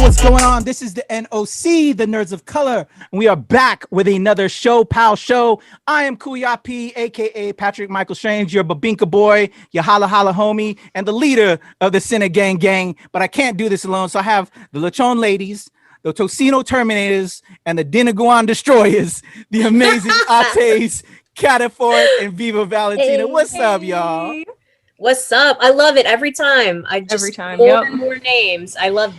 What's going on? This is the NOC, the Nerds of Color, and we are back with another ShoPowSho. I am Kuyapi, aka Patrick Michael Strange, your Babinka boy, your holla holla homie, and the leader of the Cine Gang. But I can't do this alone, so I have the Lechon ladies, the Tocino Terminators, and the Dinaguan Destroyers, the amazing Ates, Catafort, and Viva Valentina. What's up, y'all? What's up? I love it every time. More and more names. I love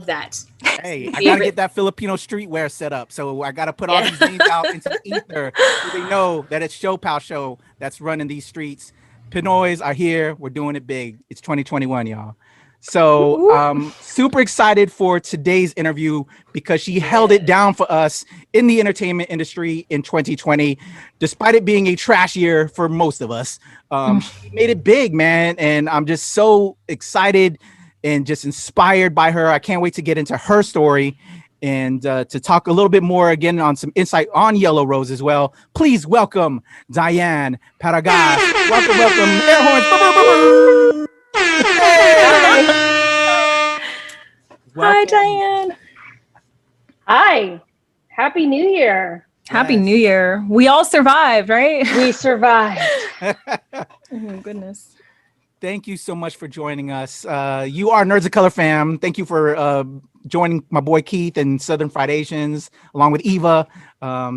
that. Hey, I gotta get that Filipino streetwear set up. So I gotta put all these names out into the ether so they know that it's ShoPowSho that's running these streets. Pinoys are here. We're doing it big. It's 2021, y'all. So super excited for today's interview because she held it down for us in the entertainment industry in 2020, despite it being a trash year for most of us. She made it big, man, and I'm just so excited and just inspired by her. I can't wait to get into her story and to talk a little bit more again on some insight on Yellow Rose as well. Please welcome Diane Paragas. Welcome. Air horns. Hi, Diane. Hi. Happy New Year. Happy New Year. We all survived, right? We survived. Oh, goodness. Thank you so much for joining us. You are Nerds of Color fam. Thank you for joining my boy Keith and Southern Fried Asians, along with Eva.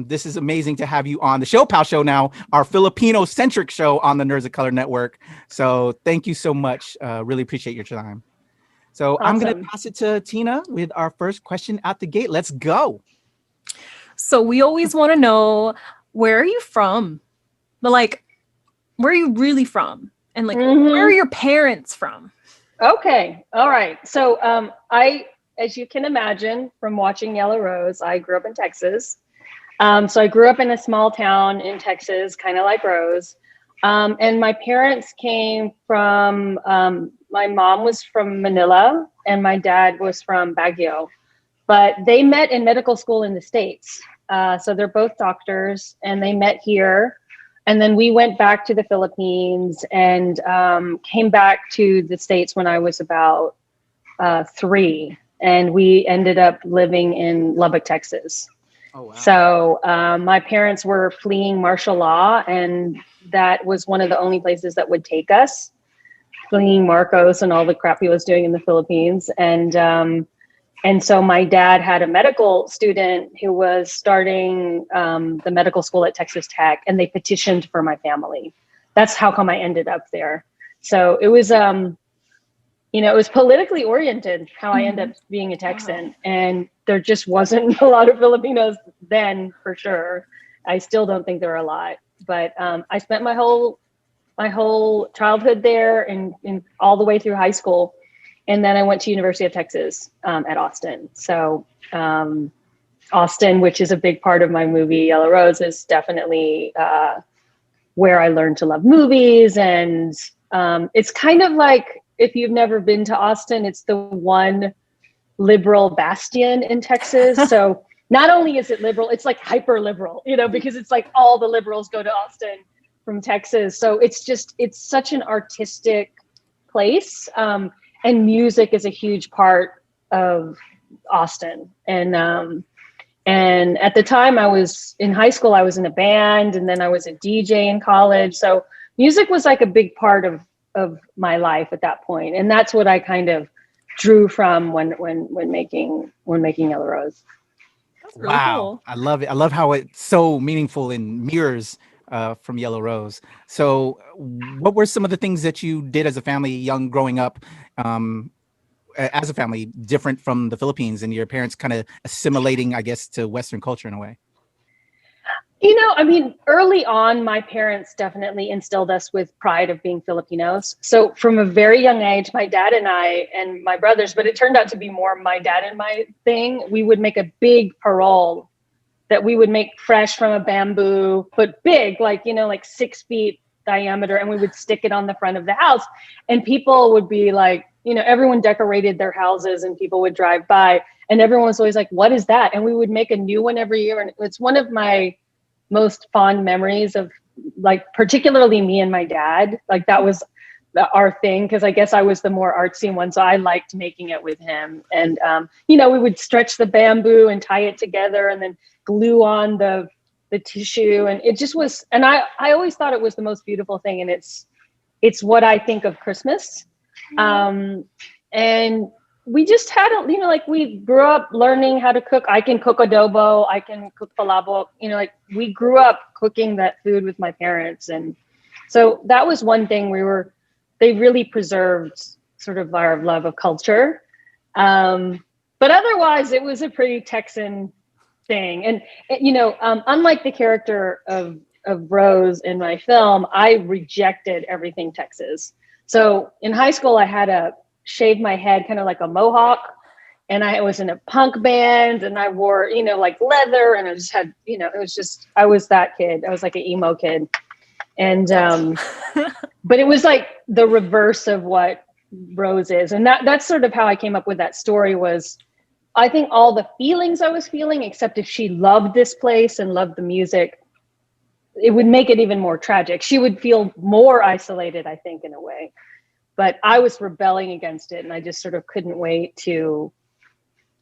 This is amazing to have you on the ShoPowSho now, our Filipino-centric show on the Nerds of Color Network. So thank you so much. Really appreciate your time. So awesome. I'm going to pass it to Tina with our first question out the gate. Let's go. So we always want to know, where are you from? But like, where are you really from? And like, where are your parents from? Okay. All right. So as you can imagine from watching Yellow Rose, I grew up in Texas. So I grew up in a small town in Texas, kind of like Rose. And my parents came from, my mom was from Manila and my dad was from Baguio. But they met in medical school in the States. So they're both doctors and they met here. And then we went back to the Philippines and came back to the States when I was about 3. And we ended up living in Lubbock, Texas. Oh, wow. So my parents were fleeing martial law, and that was one of the only places that would take us, fleeing Marcos and all the crap he was doing in the Philippines. And so my dad had a medical student who was starting the medical school at Texas Tech, and they petitioned for my family. That's how come I ended up there. So it was, it was politically oriented how I ended up being a Texan. Wow. And there just wasn't a lot of Filipinos then, for sure. I still don't think there are a lot, but I spent my whole childhood there and all the way through high school. And then I went to University of Texas at Austin. So Austin, which is a big part of my movie Yellow Rose, is definitely where I learned to love movies. And it's kind of like, if you've never been to Austin, it's the one liberal bastion in Texas. So not only is it liberal, it's like hyper liberal, because it's like all the liberals go to Austin from Texas. So it's such an artistic place. And music is a huge part of Austin. And at the time I was in high school, I was in a band, and then I was a DJ in college. So music was like a big part of my life at that point. And that's what I kind of drew from when making Yellow Rose. That's really cool. I love it. I love how it's so meaningful and mirrors from Yellow Rose. So what were some of the things that you did as a family growing up as a family different from the Philippines and your parents kind of assimilating, I guess, to Western culture in a way? Early on, my parents definitely instilled us with pride of being Filipinos. So from a very young age, my dad and I and my brothers, but it turned out to be more my dad and my thing, we would make a big parole that we would make fresh from a bamboo, but big, like 6 feet diameter. And we would stick it on the front of the house. And people would be like, everyone decorated their houses and people would drive by. And everyone was always like, what is that? And we would make a new one every year. And it's one of my most fond memories of, like, particularly me and my dad. Like, that was our thing, because I guess I was the more artsy one, so I liked making it with him. And you know, we would stretch the bamboo and tie it together and then glue on the tissue, and it just was, and I always thought it was the most beautiful thing, and it's what I think of Christmas. And we just had a, you know, like we grew up learning how to cook. I can cook adobo, I can cook palabok, you know, like we grew up cooking that food with my parents. And so that was one thing they really preserved sort of our love of culture. But otherwise it was a pretty Texan thing. And, you know, unlike the character of Rose in my film, I rejected everything Texas. So in high school, I had to shave my head kind of like a mohawk, and I was in a punk band, and I wore, you know, like leather, and I just had, you know, it was just, I was that kid. I was like an emo kid. And, but it was like the reverse of what Rose is. And that's sort of how I came up with that story was, I think all the feelings I was feeling, except if she loved this place and loved the music, it would make it even more tragic. She would feel more isolated, I think, in a way. But I was rebelling against it, and I just sort of couldn't wait to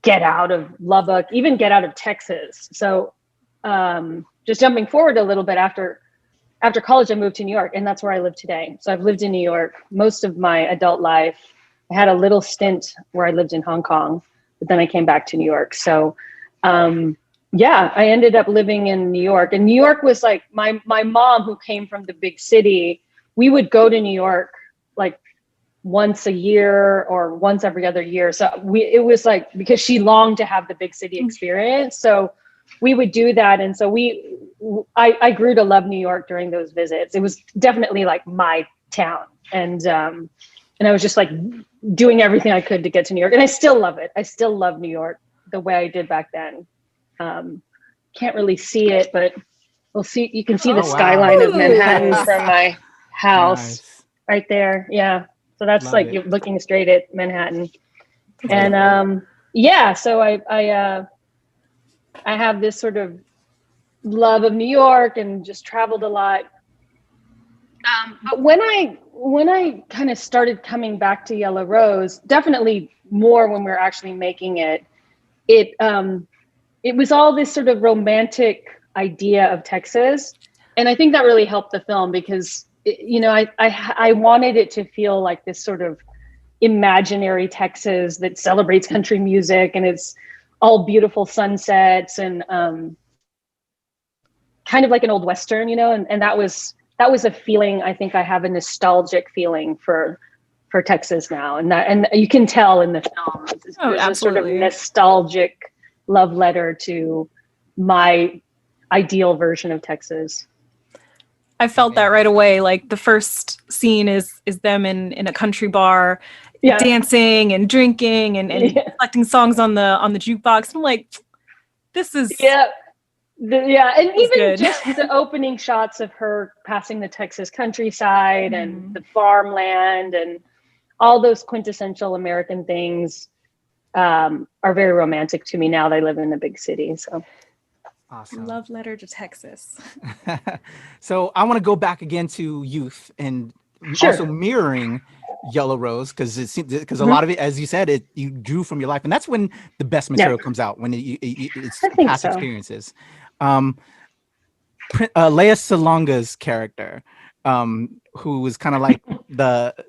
get out of Lubbock, even get out of Texas. So just jumping forward a little bit, after college, I moved to New York, and that's where I live today. So I've lived in New York most of my adult life. I had a little stint where I lived in Hong Kong, but then I came back to New York. So yeah, I ended up living in New York, and New York was like my mom, who came from the big city. We would go to New York like once a year or once every other year. So it was like, because she longed to have the big city experience. So we would do that. And so I grew to love New York during those visits. It was definitely like my town. And I was just like doing everything I could to get to New York. And I still love it. I still love New York the way I did back then. Can't really see it, but we'll see. You can see the skyline of Manhattan from my house right there. Yeah. So that's love like it. You're looking straight at Manhattan. And yeah, so I have this sort of love of New York and just traveled a lot. But when I kind of started coming back to Yellow Rose, definitely more when we were actually making it, it was all this sort of romantic idea of Texas. And I think that really helped the film because, you know, I wanted it to feel like this sort of imaginary Texas that celebrates country music, and it's all beautiful sunsets and kind of like an old Western, you know, and that was a feeling. I think I have a nostalgic feeling for Texas now, and you can tell in the film. There's a sort of nostalgic love letter to my ideal version of Texas. I felt that right away. Like the first scene is them in a country bar, dancing and drinking and collecting songs on the jukebox. I'm like, this is and even good. Just the opening shots of her passing the Texas countryside and the farmland and all those quintessential American things are very romantic to me now that I live in a big city. So. Awesome. Love letter to Texas. So I want to go back again to youth and also mirroring Yellow Rose because a lot of it, as you said, you drew from your life, and that's when the best material comes out, when it's past experiences. Lea Salonga's character, who was kind of like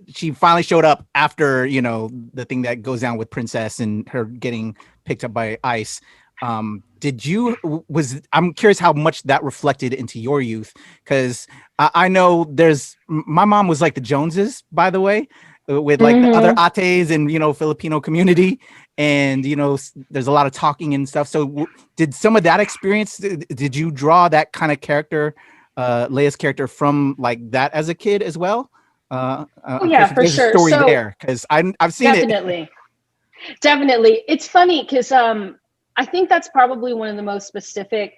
she finally showed up after, you know, the thing that goes down with Princess and her getting picked up by ICE. I'm curious how much that reflected into your youth, because I know my mom was like the Joneses, by the way, with like the other ates and, you know, Filipino community, and, you know, there's a lot of talking and stuff. So did some of that experience, did you draw that kind of character, Lea's character, from like that as a kid as well? For sure. Story there, because I've seen it. Definitely. It's funny because I think that's probably one of the most specific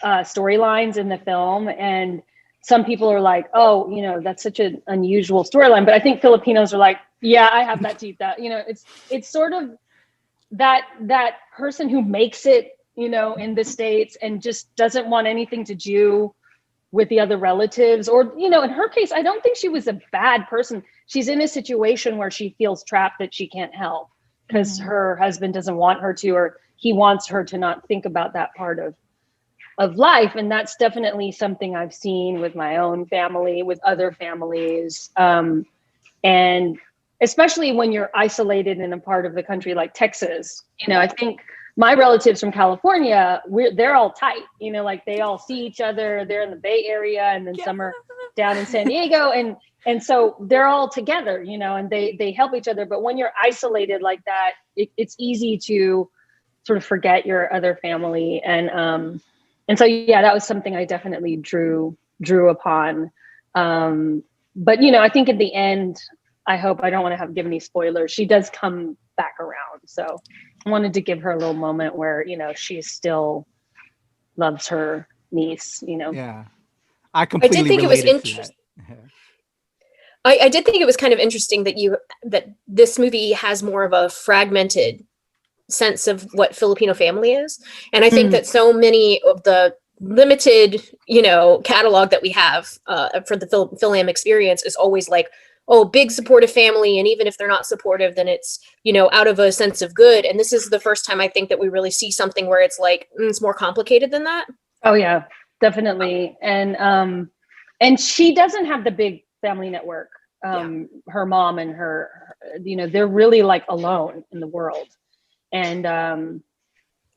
storylines in the film. And some people are like, oh, you know, that's such an unusual storyline. But I think Filipinos are like, yeah, I have that deep, you know, it's sort of that person who makes it, you know, in the States and just doesn't want anything to do with the other relatives, or, you know, in her case, I don't think she was a bad person. She's in a situation where she feels trapped that she can't help because her husband doesn't want her to, or he wants her to not think about that part of life. And that's definitely something I've seen with my own family, with other families. And especially when you're isolated in a part of the country like Texas, you know, I think my relatives from California, they're all tight, you know, like they all see each other. They're in the Bay Area, and then some are down in San Diego. And so they're all together, you know, and they help each other. But when you're isolated like that, it's easy to sort of forget your other family. And so, yeah, that was something I definitely drew upon. But, you know, I think at the end, I don't want to give any spoilers. She does come back around. So I wanted to give her a little moment where, you know, she still loves her niece, you know? Yeah. I completely did think it was interesting. I did think it was kind of interesting that this movie has more of a fragmented sense of what Filipino family is. And I think that so many of the limited, you know, catalog that we have for the Fil-Am experience is always like, oh, big supportive family. And even if they're not supportive, then it's, you know, out of a sense of good. And this is the first time I think that we really see something where it's like, it's more complicated than that. Oh yeah, definitely. And she doesn't have the big family network. Her mom and her, you know, they're really like alone in the world.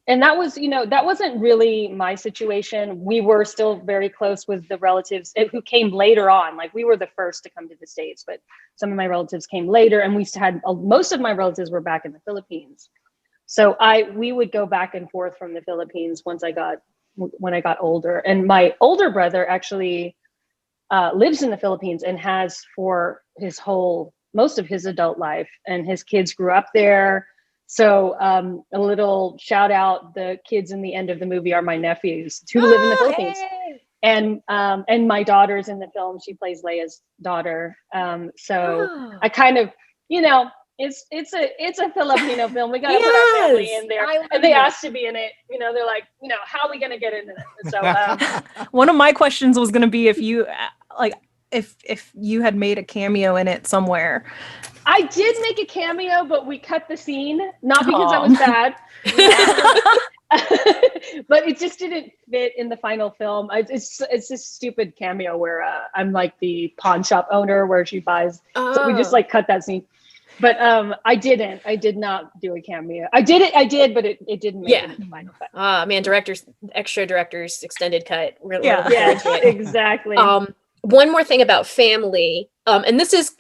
And that was, you know, that wasn't really my situation. We were still very close with the relatives who came later on. Like we were the first to come to the States, but some of my relatives came later, and we had most of my relatives were back in the Philippines. So we would go back and forth from the Philippines when I got older. And my older brother actually lives in the Philippines and has for most of his adult life, and his kids grew up there. So a little shout out, the kids in the end of the movie are my nephews who live in the Philippines. Hey. And my daughter's in the film. She plays Leia's daughter. I kind of, you know, it's a Filipino film. We got to put our family in there. And they asked to be in it. You know, they're like, you know, how are we going to get into it? So one of my questions was going to be if you had made a cameo in it somewhere. I did make a cameo, but we cut the scene, not because I was bad, but it just didn't fit in the final film. It's this stupid cameo where I'm like the pawn shop owner where she buys. So we just like cut that scene. But I did not do a cameo. I did, but it didn't make it in the final cut. Man, extra directors, extended cut. Yeah, exactly. One more thing about family, and this is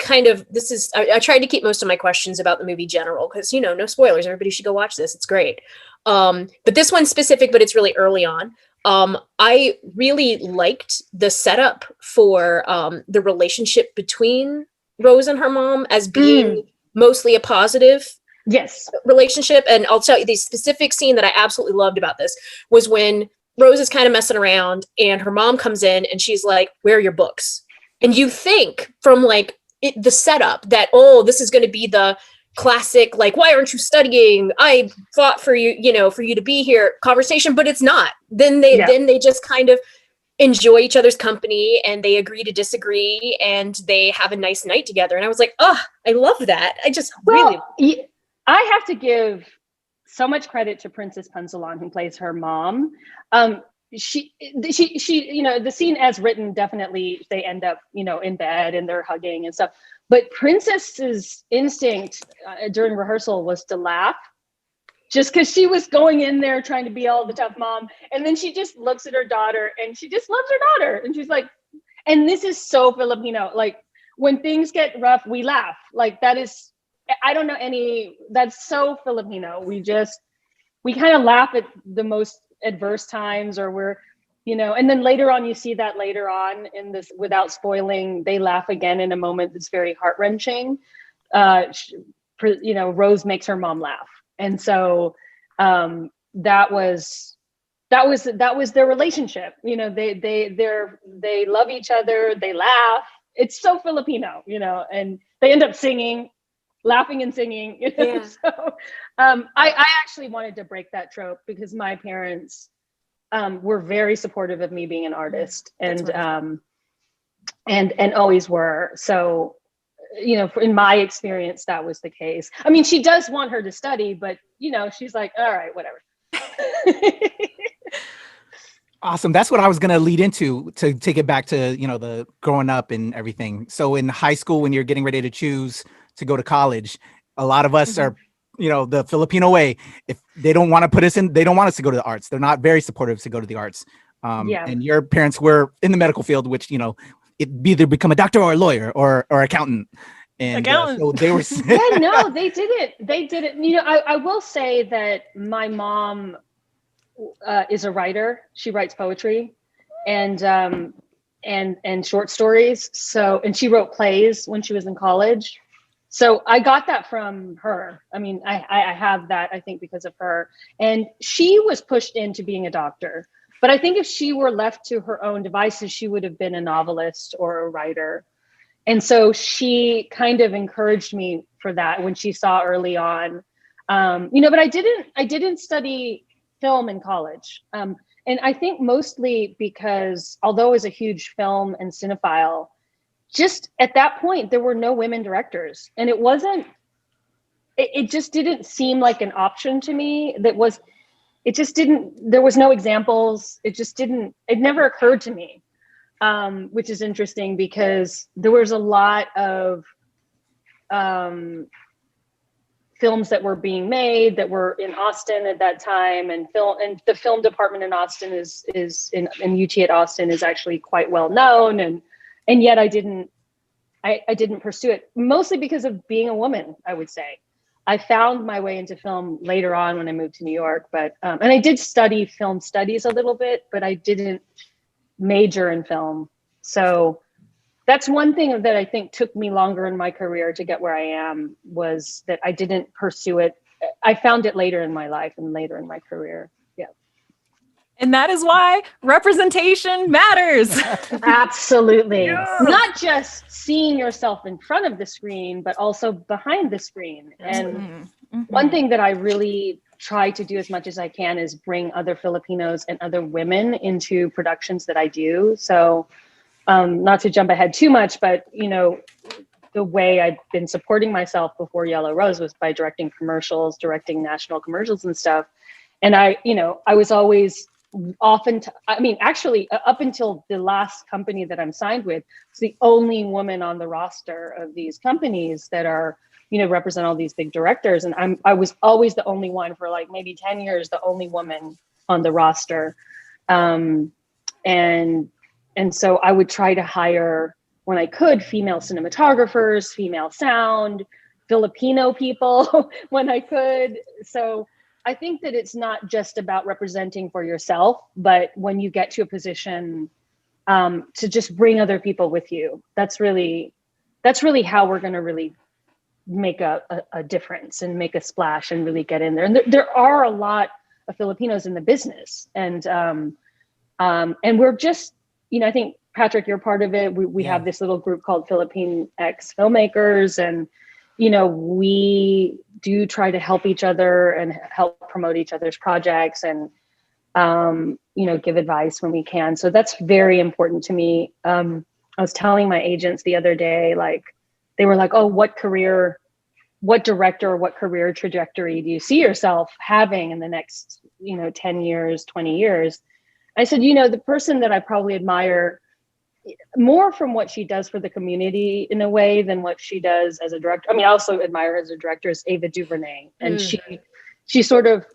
I tried to keep most of my questions about the movie general, because, you know, no spoilers, everybody should go watch this, it's great. But this one's specific, but it's really early on. I really liked the setup for the relationship between Rose and her mom as being mostly a positive relationship. And I'll tell you, the specific scene that I absolutely loved about this was when Rose is kind of messing around and her mom comes in and she's like, "Where are your books?" And you think from like the setup that, oh, this is going to be the classic, like, "Why aren't you studying? I fought for you, you know, for you to be here" conversation, but it's not. Then they just kind of enjoy each other's company and they agree to disagree and they have a nice night together. And I was like, oh, I love that. I have to give so much credit to Princess Punsalan, who plays her mom. She, you know, the scene as written, definitely they end up, you know, in bed and they're hugging and stuff. But Princess's instinct during rehearsal was to laugh, just because she was going in there trying to be all the tough mom. And then she just looks at her daughter and she just loves her daughter. And she's like, and this is so Filipino. Like when things get rough, we laugh. Like that is, I don't know that's so Filipino. We kind of laugh at the most adverse times, or we're, you know, and then later on, you see that later on in this, without spoiling, they laugh again in a moment that's very heart-wrenching. You know, Rose makes her mom laugh. And so that was their relationship. You know, they love each other, they laugh. It's so Filipino, you know, and they end up laughing and singing, you know? Yeah. So I actually wanted to break that trope because my parents were very supportive of me being an artist, and wonderful. always were. So, you know, in my experience, that was the case. I mean, she does want her to study, but you know, she's like, all right, whatever. Awesome. That's what I was going to lead into, to take it back to, you know, the growing up and everything. So in high school, when you're getting ready to choose to go to college, a lot of us are, you know, the Filipino way. If they don't want to put us in, they don't want us to go to the arts. They're not very supportive to go to the arts. And your parents were in the medical field, which, you know, it either become a doctor or a lawyer or accountant. And so they were. Yeah, no, they didn't. They didn't. You know, I will say that my mom is a writer. She writes poetry and short stories. So, and she wrote plays when she was in college. So I got that from her. I mean, I have that, I think, because of her. And she was pushed into being a doctor. But I think if she were left to her own devices, she would have been a novelist or a writer. And so she kind of encouraged me for that when she saw early on. You know, but I didn't study film in college. And I think mostly because although I was a huge film and cinephile, just at that point, there were no women directors. And it just didn't seem like an option to me. There was no examples. It never occurred to me, which is interesting because there was a lot of films that were being made that were in Austin at that time, and the film department in Austin is in UT at Austin is actually quite well known, and yet I didn't pursue it, mostly because of being a woman. I would say I found my way into film later on when I moved to New York, but and I did study film studies a little bit, but I didn't major in film. So that's one thing that I think took me longer in my career to get where I am, was that I didn't pursue it. I found it later in my life and later in my career. Yeah. And that is why representation matters. Absolutely. Yeah. Not just seeing yourself in front of the screen, but also behind the screen. And one thing that I really try to do as much as I can is bring other Filipinos and other women into productions that I do. So not to jump ahead too much, but you know, the way I've been supporting myself before Yellow Rose was by directing commercials, directing national commercials and stuff. And I was always actually up until the last company that I'm signed with, it's the only woman on the roster of these companies that are, you know, represent all these big directors. And I was always the only one for like maybe 10 years, the only woman on the roster. And so I would try to hire, when I could, female cinematographers, female sound, Filipino people when I could. So I think that it's not just about representing for yourself, but when you get to a position to just bring other people with you, that's really how we're going to really make a difference and make a splash and really get in there. And there are a lot of Filipinos in the business, and we're just, you know, I think, Patrick, you're part of it. We have this little group called Philippine X Filmmakers, and you know, we do try to help each other and help promote each other's projects, and you know, give advice when we can. So that's very important to me. I was telling my agents the other day, like, they were like, "Oh, what director, what career trajectory do you see yourself having in the next, you know, 10 years, 20 years?" I said, you know, the person that I probably admire more from what she does for the community in a way than what she does as a director. I mean, I also admire her as a director, is Ava DuVernay. And she sort of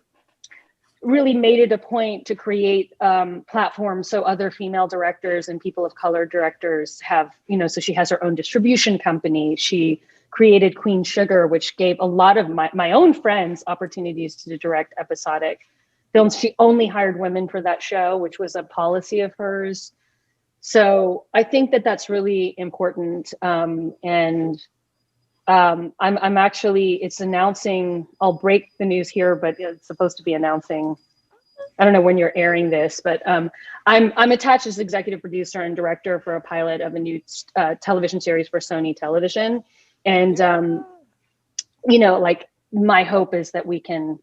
really made it a point to create platforms so other female directors and people of color directors have, you know, so she has her own distribution company. She created Queen Sugar, which gave a lot of my own friends opportunities to direct episodic films. She only hired women for that show, which was a policy of hers. So I think that that's really important. I'm actually, it's announcing, I'll break the news here, but it's supposed to be announcing, I don't know when you're airing this, but I'm attached as executive producer and director for a pilot of a new television series for Sony Television. And, you know, like, my hope is that we can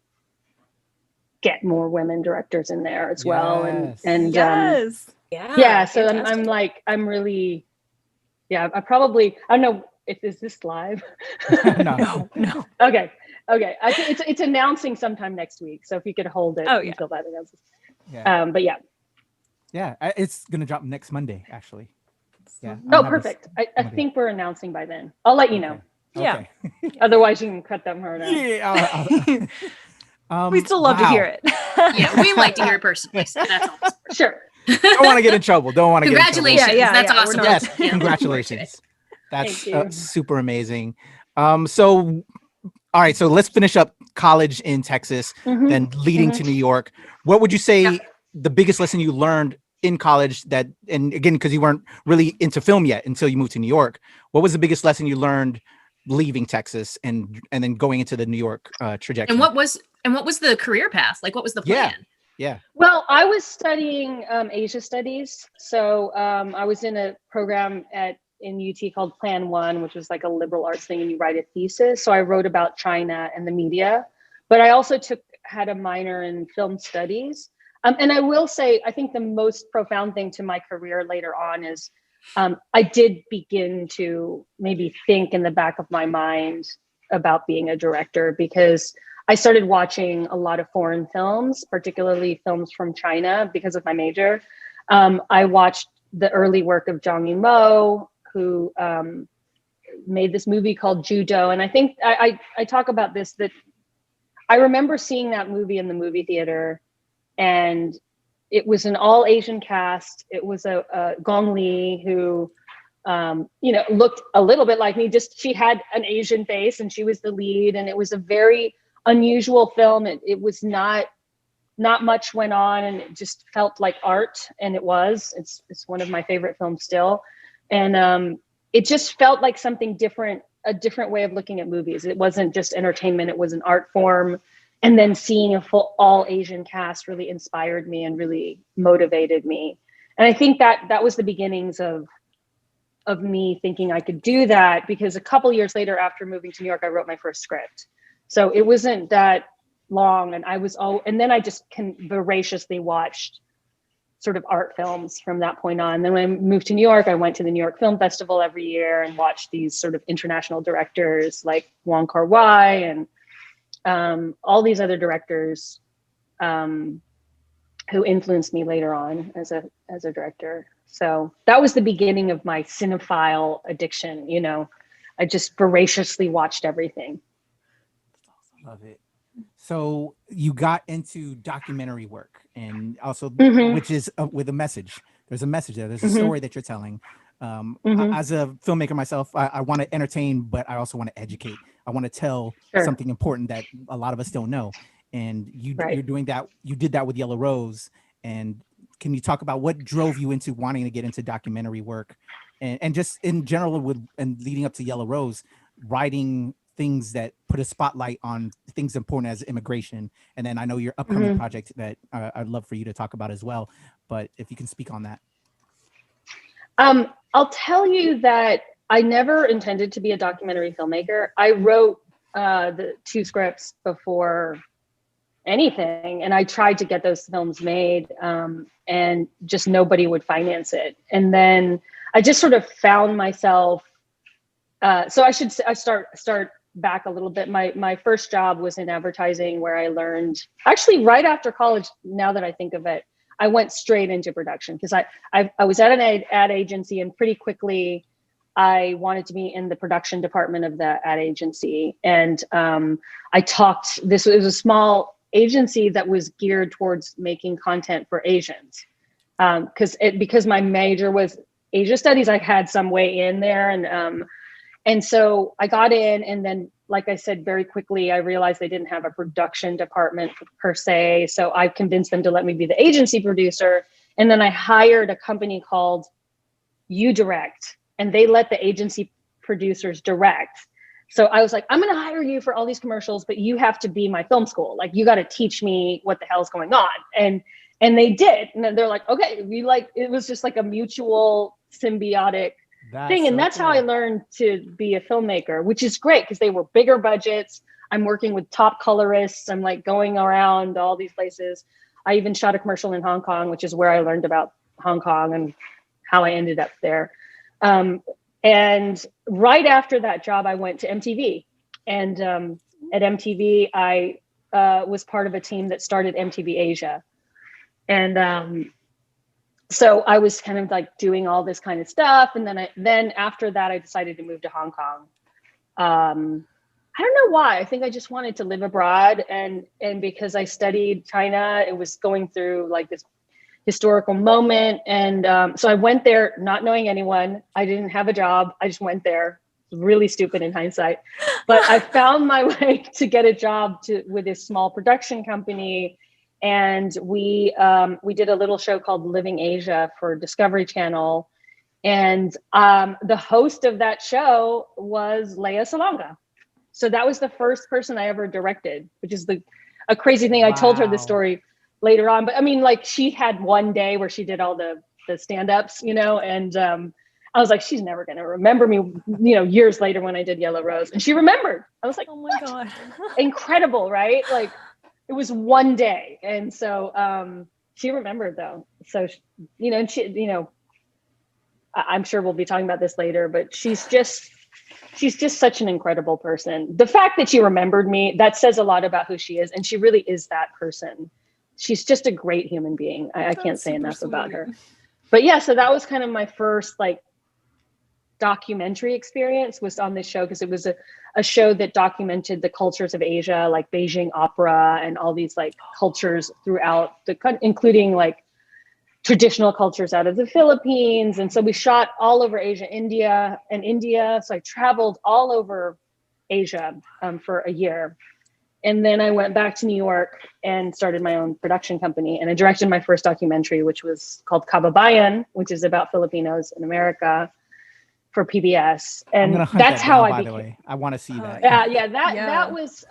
get more women directors in there as well. And yes. Yeah. So I'm really, I don't know is this live? No. Okay. I think it's announcing sometime next week. So if you could hold it until that announces. But it's gonna drop next Monday, actually. Yeah. Oh, perfect. I think we're announcing by then. I'll let you know. Yeah. Otherwise, you can cut that part out. Yeah. We still love to hear it. Yeah, we like to hear it personally. So that's all. Sure. Don't want to get in trouble. Congratulations. That's awesome. Yes, congratulations. That's super amazing. So, all right. So let's finish up college in Texas, then leading to New York. What would you say the biggest lesson you learned in college and again, because you weren't really into film yet until you moved to New York, what was the biggest lesson you learned leaving Texas and then going into the New York trajectory? And what was the career path? Like, what was the plan? Yeah. Well, I was studying Asia Studies. So I was in a program in UT called Plan One, which was like a liberal arts thing, and you write a thesis. So I wrote about China and the media, but I also had a minor in film studies. And I will say, I think the most profound thing to my career later on is I did begin to maybe think in the back of my mind about being a director, because I started watching a lot of foreign films, particularly films from China, because of my major. I watched the early work of Zhang Yimou, who made this movie called Judo. And I think I talk about this, that I remember seeing that movie in the movie theater, and it was an all Asian cast. It was a Gong Li who, looked a little bit like me. Just she had an Asian face, and she was the lead. And it was a very unusual film. It was not much went on, and it just felt like art. And it's one of my favorite films still. And it just felt like something different, a different way of looking at movies. It wasn't just entertainment; it was an art form. And then seeing a full all Asian cast really inspired me and really motivated me. And I think that was the beginnings of me thinking I could do that, because a couple years later, after moving to New York, I wrote my first script. So it wasn't that long, and and then I just voraciously watched sort of art films from that point on. Then when I moved to New York, I went to the New York Film Festival every year and watched these sort of international directors like Wong Kar-wai and all these other directors who influenced me later on as a director. So that was the beginning of my cinephile addiction. I just voraciously watched everything. Love it. So you got into documentary work, and also which is with a message. There's a message there. There's a story that you're telling. As a filmmaker myself, I want to entertain, but I also want to educate. I want to tell something important that a lot of us don't know. And you're doing that. You did that with Yellow Rose. And can you talk about what drove you into wanting to get into documentary work, and just in general and leading up to Yellow Rose, writing things that put a spotlight on things important as immigration? And then I know your upcoming project that I'd love for you to talk about as well. But if you can speak on that. I'll tell you that I never intended to be a documentary filmmaker. I wrote the 2 scripts before anything, and I tried to get those films made, and just nobody would finance it. And then I just sort of found myself. So I start back a little bit. My first job was in advertising, where I learned, actually right after college, now that I think of it, I went straight into production, because I was at an ad agency, and pretty quickly I wanted to be in the production department of the ad agency. And this was a small agency that was geared towards making content for Asians. Because my major was Asia Studies, I had some way in there. And so I got in, and then, like I said, very quickly, I realized they didn't have a production department per se. So I convinced them to let me be the agency producer. And then I hired a company called UDirect, and they let the agency producers direct. So I was like, I'm going to hire you for all these commercials, but you have to be my film school. Like, you got to teach me what the hell's going on. And they did. And they're like, okay, it was just like a mutual symbiotic thing. And that's how I learned to be a filmmaker, which is great, because they were bigger budgets. I'm working with top colorists. I'm like going around all these places. I even shot a commercial in Hong Kong, which is where I learned about Hong Kong and how I ended up there. And right after that job, I went to MTV. And at MTV, I was part of a team that started MTV Asia. And so I was kind of like doing all this kind of stuff. And then after that, I decided to move to Hong Kong. I don't know why. I think I just wanted to live abroad, and because I studied China, it was going through like this historical moment. And so I went there not knowing anyone. I didn't have a job. I just went there. Really stupid in hindsight, but I found my way to get a job with this small production company. And we did a little show called Living Asia for Discovery Channel. And the host of that show was Lea Salonga. So that was the first person I ever directed, which is a crazy thing. Wow. I told her the story later on, but I mean, like, she had one day where she did all the stand-ups, you know, and I was like, she's never going to remember me, you know, years later when I did Yellow Rose. And she remembered. I was like, oh my God. Incredible, right? Like, it was one day. And so she remembered though. So, you know, and she, you know, I'm sure we'll be talking about this later, but she's just such an incredible person. The fact that she remembered me, that says a lot about who she is. And she really is that person. She's just a great human being. I can't say enough about her. But yeah, so that was kind of my first like documentary experience, was on this show, because it was a show that documented the cultures of Asia, like Beijing opera and all these like cultures throughout the country, including like traditional cultures out of the Philippines. And so we shot all over Asia, India. So I traveled all over Asia for a year. And then I went back to New York and started my own production company. And I directed my first documentary, which was called Kababayan, which is about Filipinos in America, for PBS. And that's how I became. By the way, I want to see that. Yeah, that was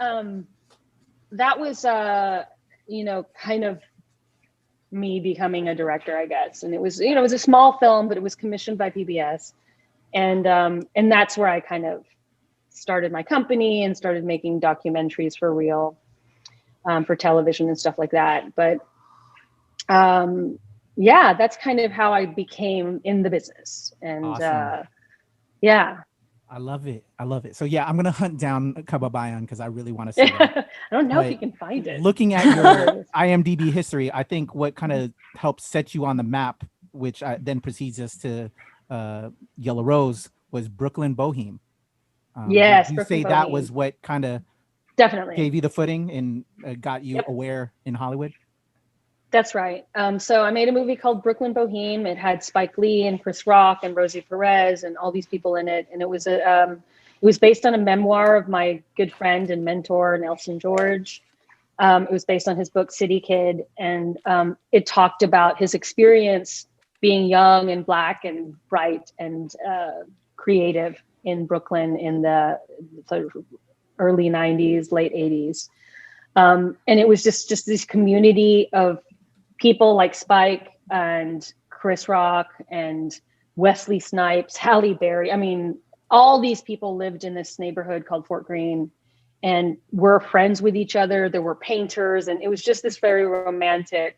you know, kind of me becoming a director, I guess. And it was, you know, it was a small film, but it was commissioned by PBS. And that's where I kind of started my company and started making documentaries for real, for television and stuff like that. But yeah, that's kind of how I became in the business. And awesome. Yeah. I love it. So yeah, I'm gonna hunt down Kababayan because I really want to see that. I don't know if you can find it. Looking at your IMDb history, I think what kind of helped set you on the map, which then precedes us to Yellow Rose, was Brooklyn Boheme. Yes, you say that was what kind of definitely gave you the footing and got you aware in Hollywood? That's right. So I made a movie called Brooklyn Boheme. It had Spike Lee and Chris Rock and Rosie Perez and all these people in it. And it was based on a memoir of my good friend and mentor, Nelson George. It was based on his book, City Kid. And it talked about his experience being young and Black and bright and creative in Brooklyn in the early 90s, late 80s. And it was just this community of people like Spike and Chris Rock and Wesley Snipes, Halle Berry. I mean, all these people lived in this neighborhood called Fort Greene and were friends with each other. There were painters, and it was just this very romantic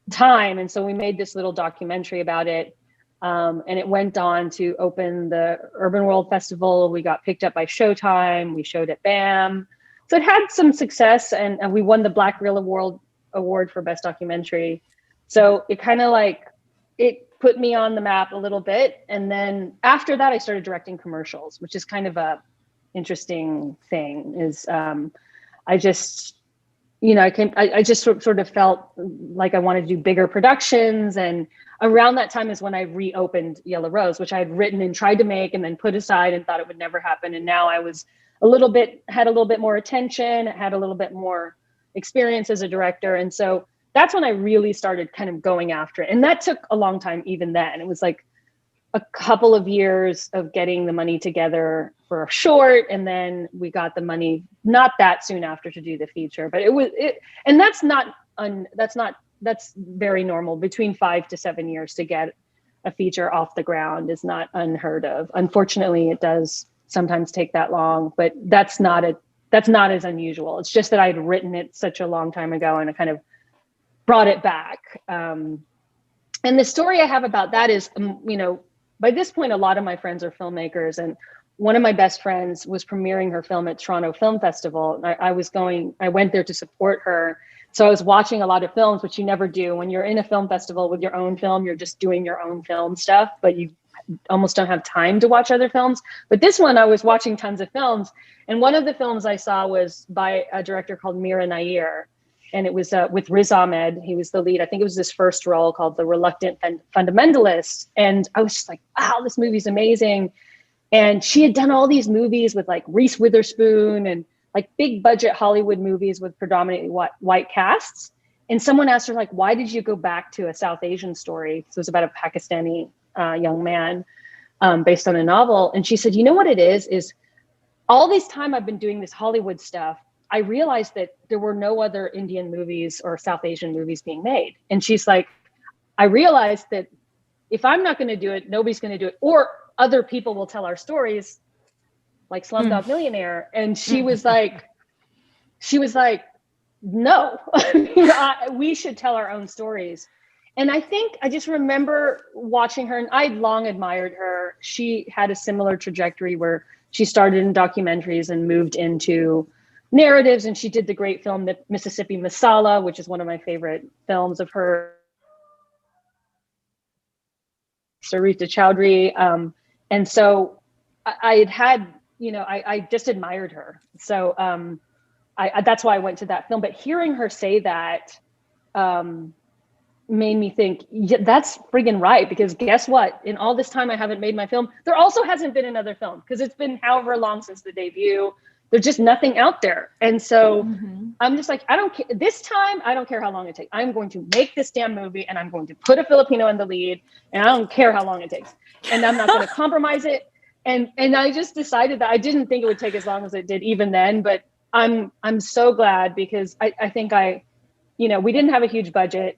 time. And so we made this little documentary about it. And it went on to open the Urban World Festival. We got picked up by Showtime. We showed at BAM. So it had some success, and we won the Black Reel Award for Best Documentary. So it kind of like, it put me on the map a little bit. And then after that, I started directing commercials, which is kind of a interesting thing. Is I just, you know, I just sort of felt like I wanted to do bigger productions. And around that time is when I reopened Yellow Rose, which I had written and tried to make and then put aside and thought it would never happen. And now I was had a little bit more attention, had a little bit more experience as a director. And so that's when I really started kind of going after it. And that took a long time even then. It was like a couple of years of getting the money together for a short. And then we got the money not that soon after to do the feature, but and that's very normal. Between 5 to 7 years to get a feature off the ground is not unheard of. Unfortunately, it does sometimes take that long, but that's not that's not as unusual. It's just that I'd written it such a long time ago and I kind of brought it back. And the story I have about that is, you know, by this point, a lot of my friends are filmmakers, and one of my best friends was premiering her film at Toronto Film Festival. I went there to support her. So I was watching a lot of films, which you never do. When you're in a film festival with your own film, you're just doing your own film stuff, but you almost don't have time to watch other films. But this one, I was watching tons of films. And one of the films I saw was by a director called Mira Nair. And it was with Riz Ahmed. He was the lead. I think it was his first role, called The Reluctant Fundamentalist. And I was just like, wow, this movie's amazing. And she had done all these movies with like Reese Witherspoon and like big budget Hollywood movies with predominantly white casts. And someone asked her, like, why did you go back to a South Asian story? So it was about a Pakistani young man based on a novel. And she said, you know what it is all this time I've been doing this Hollywood stuff, I realized that there were no other Indian movies or South Asian movies being made. And she's like, I realized that if I'm not going to do it, nobody's going to do it. Or other people will tell our stories, like Slumdog Millionaire. And she was like, no, we should tell our own stories. And I think I just remember watching her, and I'd long admired her. She had a similar trajectory where she started in documentaries and moved into narratives. And she did the great film, The Mississippi Masala, which is one of my favorite films of her. Sarita Chowdhury. And so I just admired her. So that's why I went to that film. But hearing her say that made me think, yeah, that's friggin' right. Because guess what? In all this time I haven't made my film, there also hasn't been another film, because it's been however long since the debut. There's just nothing out there. And so I'm just like, I don't care. This time, I don't care how long it takes. I'm going to make this damn movie, and I'm going to put a Filipino in the lead, and I don't care how long it takes. And I'm not going to compromise it. And I just decided that I didn't think it would take as long as it did even then, but I'm so glad, because I think we didn't have a huge budget,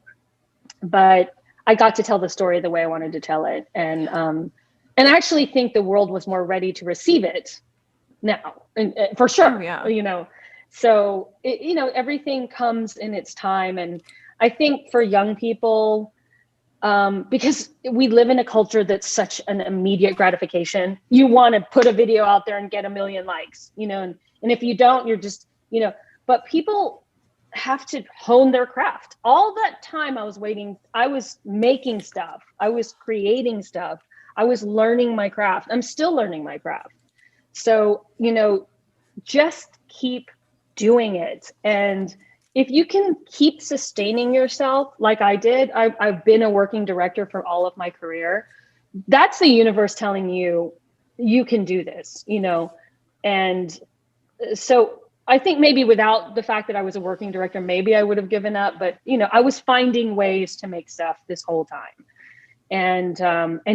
but I got to tell the story the way I wanted to tell it. And I actually think the world was more ready to receive it now, and for sure. So everything comes in its time. And I think for young people, because we live in a culture that's such an immediate gratification, you want to put a video out there and get 1 million likes, and if you don't, you're just, but people have to hone their craft. All that time I was waiting, I was making stuff, I was creating stuff, I was learning my craft. I'm still learning my craft. So, just keep doing it. And if you can keep sustaining yourself like I did, I've been a working director for all of my career. That's the universe telling you, you can do this, And so I think maybe without the fact that I was a working director, maybe I would have given up. But, I was finding ways to make stuff this whole time. And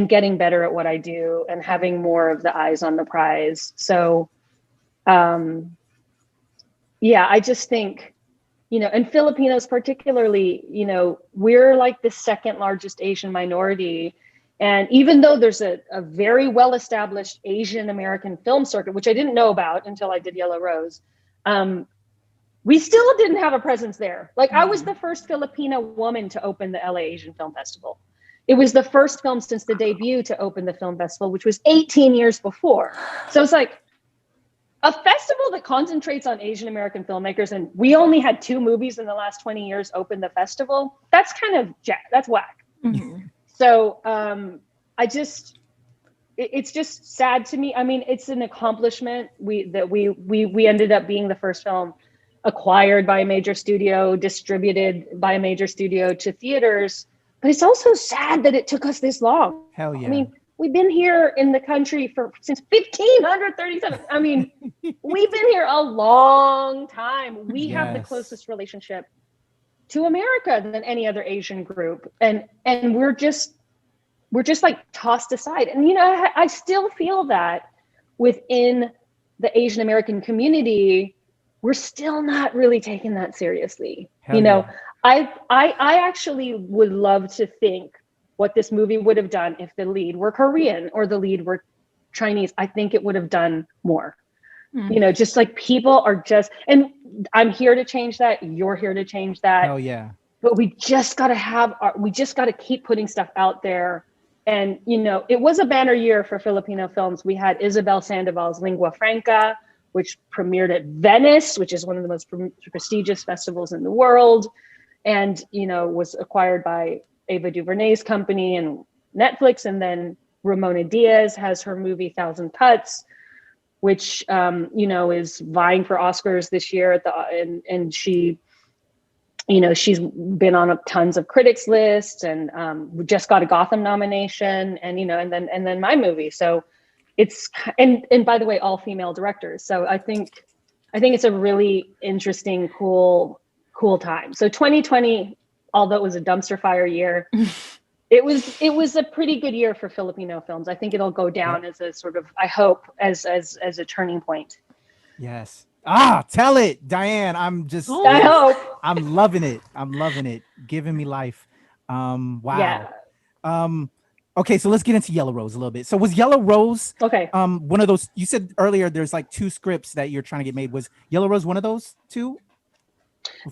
getting better at what I do and having more of the eyes on the prize. So, I just think, and Filipinos particularly, we're like the second largest Asian minority. And even though there's a very well-established Asian American film circuit, which I didn't know about until I did Yellow Rose, we still didn't have a presence there. Like I was the first Filipino woman to open the LA Asian Film Festival. It was the first film since the debut to open the film festival, which was 18 years before. So it's like a festival that concentrates on Asian American filmmakers, and we only had 2 movies in the last 20 years open the festival. That's kind of that's whack. Mm-hmm. So it's just sad to me. I mean, it's an accomplishment. We ended up being the first film acquired by a major studio, distributed by a major studio to theaters. But it's also sad that it took us this long. Hell yeah. I mean, we've been here in the country since 1537. I mean, we've been here a long time. We have the closest relationship to America than any other Asian group. And we're just like tossed aside. And, I still feel that within the Asian American community, we're still not really taking that seriously. Hell yeah. I actually would love to think what this movie would have done if the lead were Korean or the lead were Chinese. I think it would have done more. You know, just like people are just, and I'm here to change that. You're here to change that. Oh yeah. But we just got to we just got to keep putting stuff out there. And, you know, it was a banner year for Filipino films. We had Isabel Sandoval's Lingua Franca, which premiered at Venice, which is one of the most prestigious festivals in the world. And, you know, was acquired by Ava DuVernay's company and Netflix. And then Ramona Diaz has her movie Thousand Cuts, which, you know, is vying for Oscars this year at and she, you know, she's been on tons of critics lists, and we just got a Gotham nomination, and, you know, and then my movie. So it's, and by the way, all female directors. So I think it's a really interesting, cool time. So 2020, although it was a dumpster fire year, it was a pretty good year for Filipino films. I think it'll go down as a sort of, I hope, as a turning point. Yes. Tell it, Diane. I hope. I'm loving it. Giving me life. Wow. Yeah. Okay, so let's get into Yellow Rose a little bit. So was Yellow Rose one of those, you said earlier there's like 2 scripts that you're trying to get made. Was Yellow Rose one of those 2?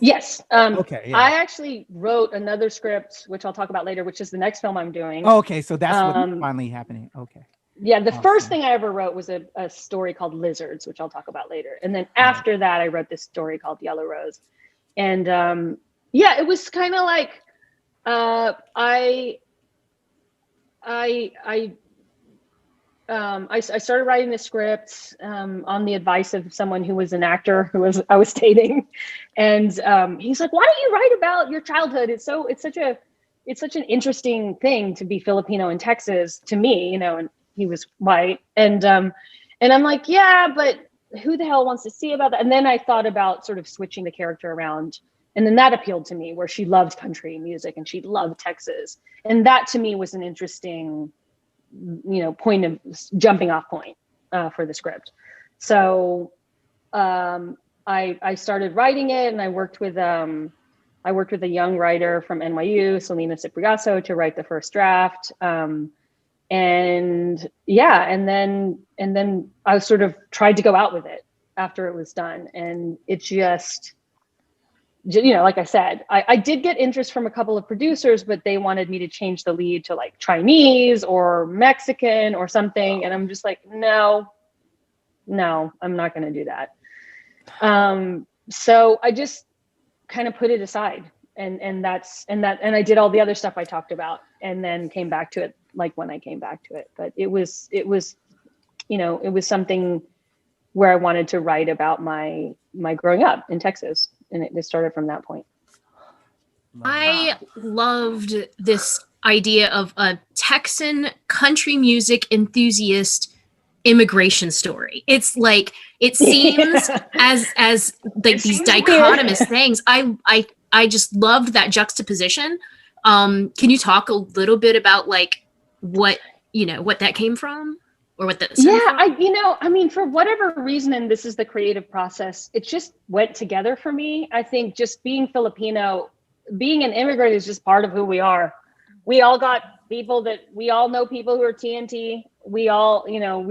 Yes. Okay. Yeah. I actually wrote another script, which I'll talk about later, which is the next film I'm doing. Oh, okay. So that's what's finally happening. Okay. Yeah, the first thing I ever wrote was a story called Lizards, which I'll talk about later. And then after that, I wrote this story called Yellow Rose. And yeah, it was kind of like I started writing the script on the advice of someone who was an actor who I was dating, and he's like, "Why don't you write about your childhood? It's such an interesting thing to be Filipino in Texas to me, you know." And he was white, and I'm like, "Yeah, but who the hell wants to see about that?" And then I thought about sort of switching the character around, and then that appealed to me, where she loved country music and she loved Texas, and that to me was an interesting, you know, jumping off point for the script. So I started writing it, and I worked with a young writer from NYU, Selena Ciprigasso, to write the first draft. And then I sort of tried to go out with it after it was done, and it just, you know, like I said, I did get interest from a couple of producers, but they wanted me to change the lead to like Chinese or Mexican or something. And I'm just like, no, I'm not going to do that. So I just kind of put it aside, and I did all the other stuff I talked about, and then came back to it, like when I came back to it. But it was, you know, it was something where I wanted to write about my growing up in Texas. And it started from that point. I loved this idea of a Texan country music enthusiast immigration story. It's like, it seems as like these dichotomous things. I just loved that juxtaposition. Can you talk a little bit about like what that came from? Or what that I mean, for whatever reason, and this is the creative process, it just went together for me. I think just being Filipino, being an immigrant is just part of who we are. We all got people we all know people who are TNT. We all, you know,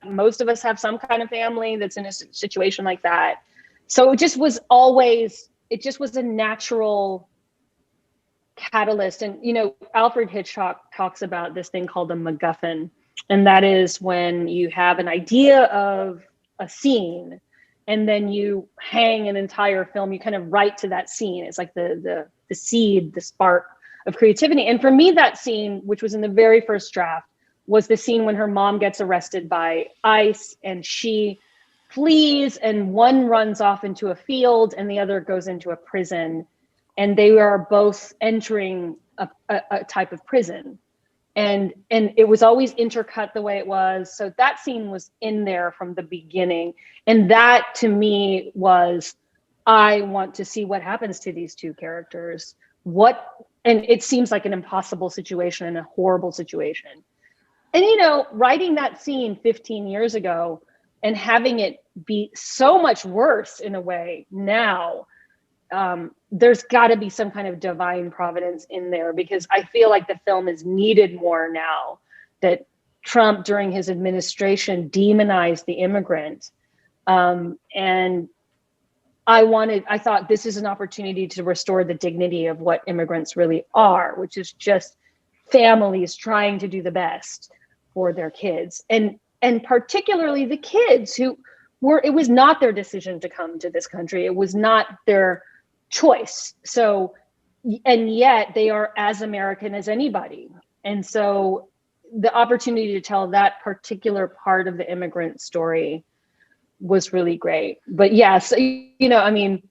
most of us have some kind of family that's in a situation like that. So it just was a natural catalyst. And, you know, Alfred Hitchcock talks about this thing called a MacGuffin. And that is when you have an idea of a scene, and then you hang an entire film, you kind of write to that scene. It's like the seed, the spark of creativity. And for me, that scene, which was in the very first draft, was the scene when her mom gets arrested by ICE, and she flees, and one runs off into a field and the other goes into a prison. And they are both entering a type of prison. And it was always intercut the way it was. So that scene was in there from the beginning. And that to me was, I want to see what happens to these two characters. And it seems like an impossible situation and a horrible situation. And, you know, writing that scene 15 years ago and having it be so much worse in a way now, there's got to be some kind of divine providence in there, because I feel like the film is needed more now that Trump, during his administration, demonized the immigrant. And I thought this is an opportunity to restore the dignity of what immigrants really are, which is just families trying to do the best for their kids. And particularly the kids who it was not their decision to come to this country. It was not their choice. So, and yet they are as American as anybody. And so the opportunity to tell that particular part of the immigrant story was really great. But yes, you know, I mean,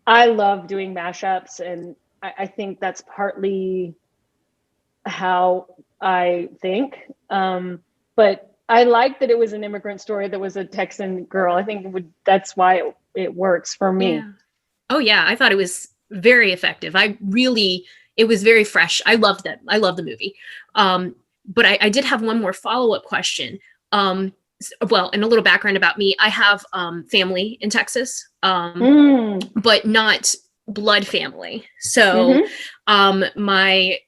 I love doing mashups, and I think that's partly how I think. But I like that it was an immigrant story that was a Texan girl. I think that's why it works for me. Yeah. Oh yeah, I thought it was very effective. It was very fresh. I loved it. I love the movie. But I did have one more follow-up question. Well, and a little background about me. I have family in Texas, but not blood family. So my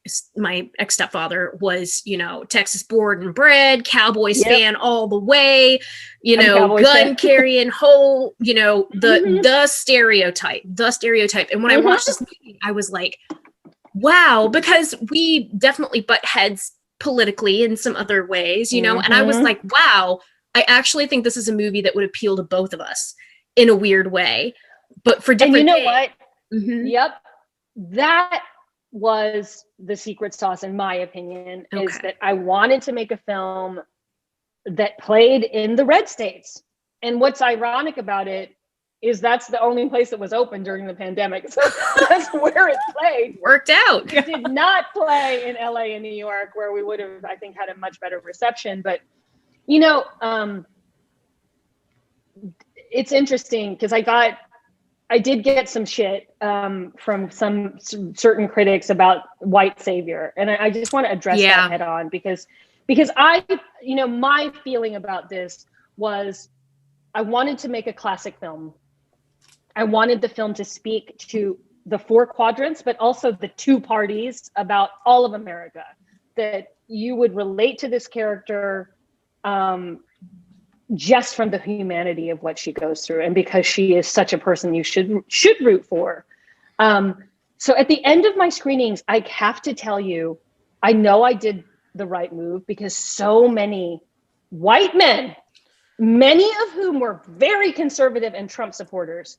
ex-stepfather was, you know, Texas born and bred, Cowboys fan all the way, you know, gun carrying, whole, you know, the stereotype. And when I watched this movie, I was like, wow, because we definitely butt heads politically in some other ways, you know, and I was like, wow, I actually think this is a movie that would appeal to both of us in a weird way, but for different. And you know what? Yep. That was the secret sauce, in my opinion, is that I wanted to make a film that played in the red states. And what's ironic about it is that's the only place that was open during the pandemic. So that's where it played. Worked out. It did not play in LA and New York, where we would have, I think, had a much better reception. But, you know, it's interesting because I did get some shit from some certain critics about white savior. And I just want to address that head on because I, you know, my feeling about this was I wanted to make a classic film. I wanted the film to speak to the four quadrants, but also the two parties about all of America, that you would relate to this character just from the humanity of what she goes through, and because she is such a person you should root for. So at the end of my screenings, I have to tell you, I know I did the right move, because so many white men, many of whom were very conservative and Trump supporters,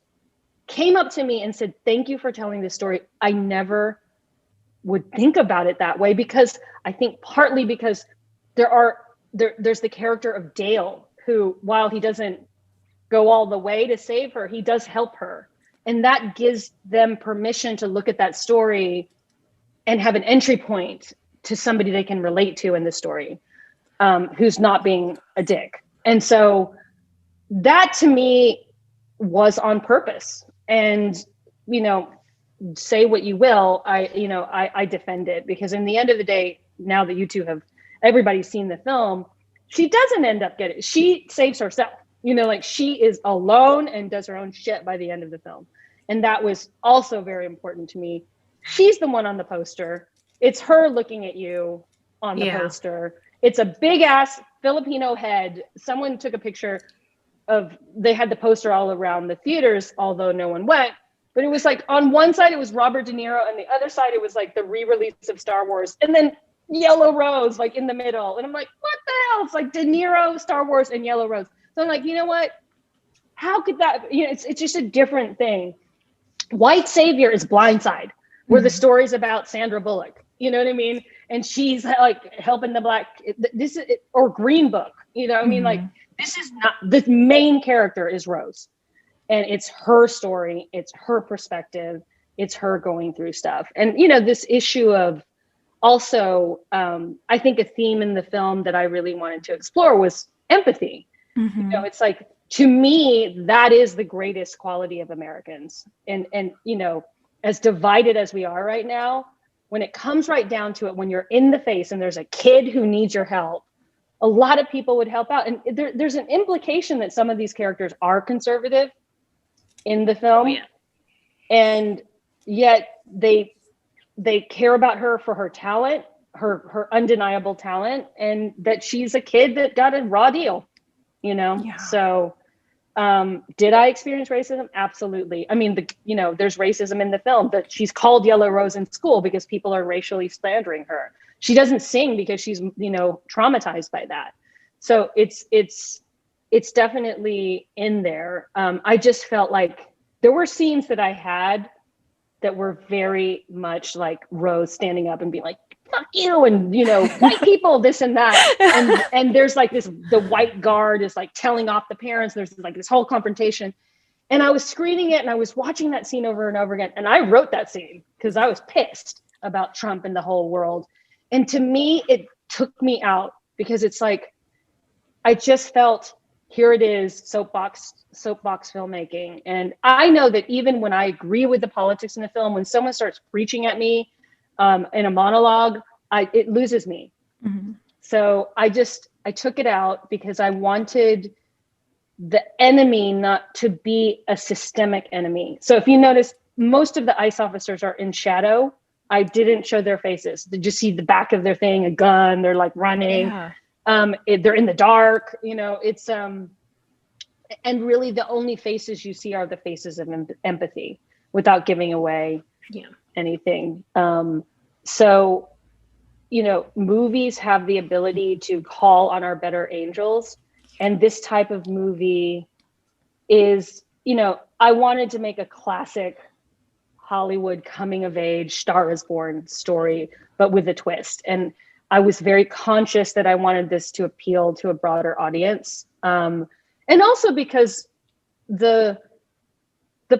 came up to me and said, thank you for telling this story. I never would think about it that way, because I think partly because there's the character of Dale, who, while he doesn't go all the way to save her, he does help her. And that gives them permission to look at that story and have an entry point to somebody they can relate to in the story, who's not being a dick. And so that to me was on purpose. And, you know, say what you will, I defend it, because in the end of the day, now that you two have, everybody's seen the film, she doesn't end up getting, she saves herself, you know, like she is alone and does her own shit by the end of the film. And that was also very important to me. She's the one on the poster. It's her looking at you on the poster. It's a big ass Filipino head. Someone took a picture of, they had the poster all around the theaters, although no one went, but it was like on one side it was Robert De Niro, and the other side it was like the re-release of Star Wars, and then Yellow Rose like in the middle. And I'm like, what the hell? It's like De Niro, Star Wars, and Yellow Rose. So I'm like, you know what? How could that, you know, it's just a different thing. White Savior is Blindside, where the story's about Sandra Bullock, you know what I mean? And she's like helping the black, this is, or Green Book, you know what I mean? Like, this is not, the main character is Rose, and it's her story. It's her perspective. It's her going through stuff. And, you know, this issue of also, I think a theme in the film that I really wanted to explore was empathy. You know, it's like, to me, that is the greatest quality of Americans. And, you know, as divided as we are right now, when it comes right down to it, when you're in the face and there's a kid who needs your help, a lot of people would help out. And there's an implication that some of these characters are conservative in the film. And yet they care about her for her talent, her undeniable talent, and that she's a kid that got a raw deal, you know? So Did I experience racism? Absolutely. I mean, there's racism in the film, that she's called Yellow Rose in school because people are racially slandering her. She doesn't sing because she's, traumatized by that. So it's definitely in there. I just felt like there were scenes that I had that were very much like Rose standing up and being like, fuck you, and white people, this and that, and there's like the white guard is like telling off the parents. There's like this whole confrontation, and I was screening it and I was watching that scene over and over again, and I wrote that scene because I was pissed about Trump and the whole world. And to me, it took me out, because it's like I just felt, here it is, soapbox filmmaking. And I know that even when I agree with the politics in the film, when someone starts preaching at me in a monologue, it loses me. Mm-hmm. So I took it out because I wanted the enemy not to be a systemic enemy. So if you notice, most of the ICE officers are in shadow. I didn't show their faces. Did you see the back of their thing, a gun? They're like running. Yeah. They're in the dark. It's and really the only faces you see are the faces of empathy, without giving away anything. So, movies have the ability to call on our better angels. And this type of movie is, I wanted to make a classic Hollywood coming of age, Star is Born story, but with a twist. And I was very conscious that I wanted this to appeal to a broader audience. And also because the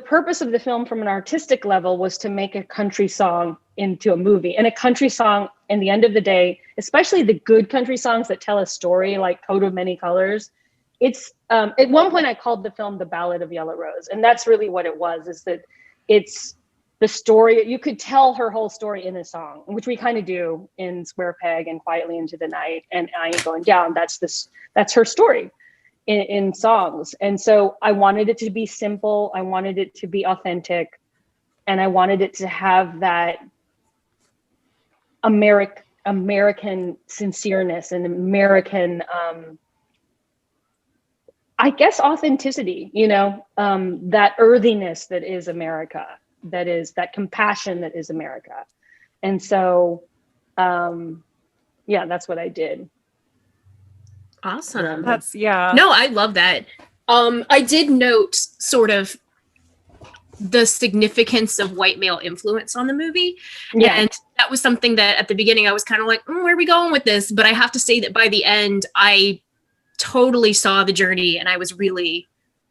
purpose of the film from an artistic level was to make a country song into a movie. And a country song, in the end of the day, especially the good country songs that tell a story, like Coat of Many Colors, it's at one point I called the film The Ballad of Yellow Rose. And that's really what it was, is that it's the story. You could tell her whole story in a song, which we kind of do in Square Peg and Quietly Into the Night and I Ain't Going Down. That's her story in songs. And so I wanted it to be simple. I wanted it to be authentic. And I wanted it to have that American sincereness and American, I guess, authenticity, that earthiness that is America, that compassion that is America. And so, that's what I did. Awesome. No, I love that. I did note sort of the significance of white male influence on the movie. Yeah. And that was something that at the beginning I was kind of like, where are we going with this? But I have to say that by the end, I totally saw the journey and I was really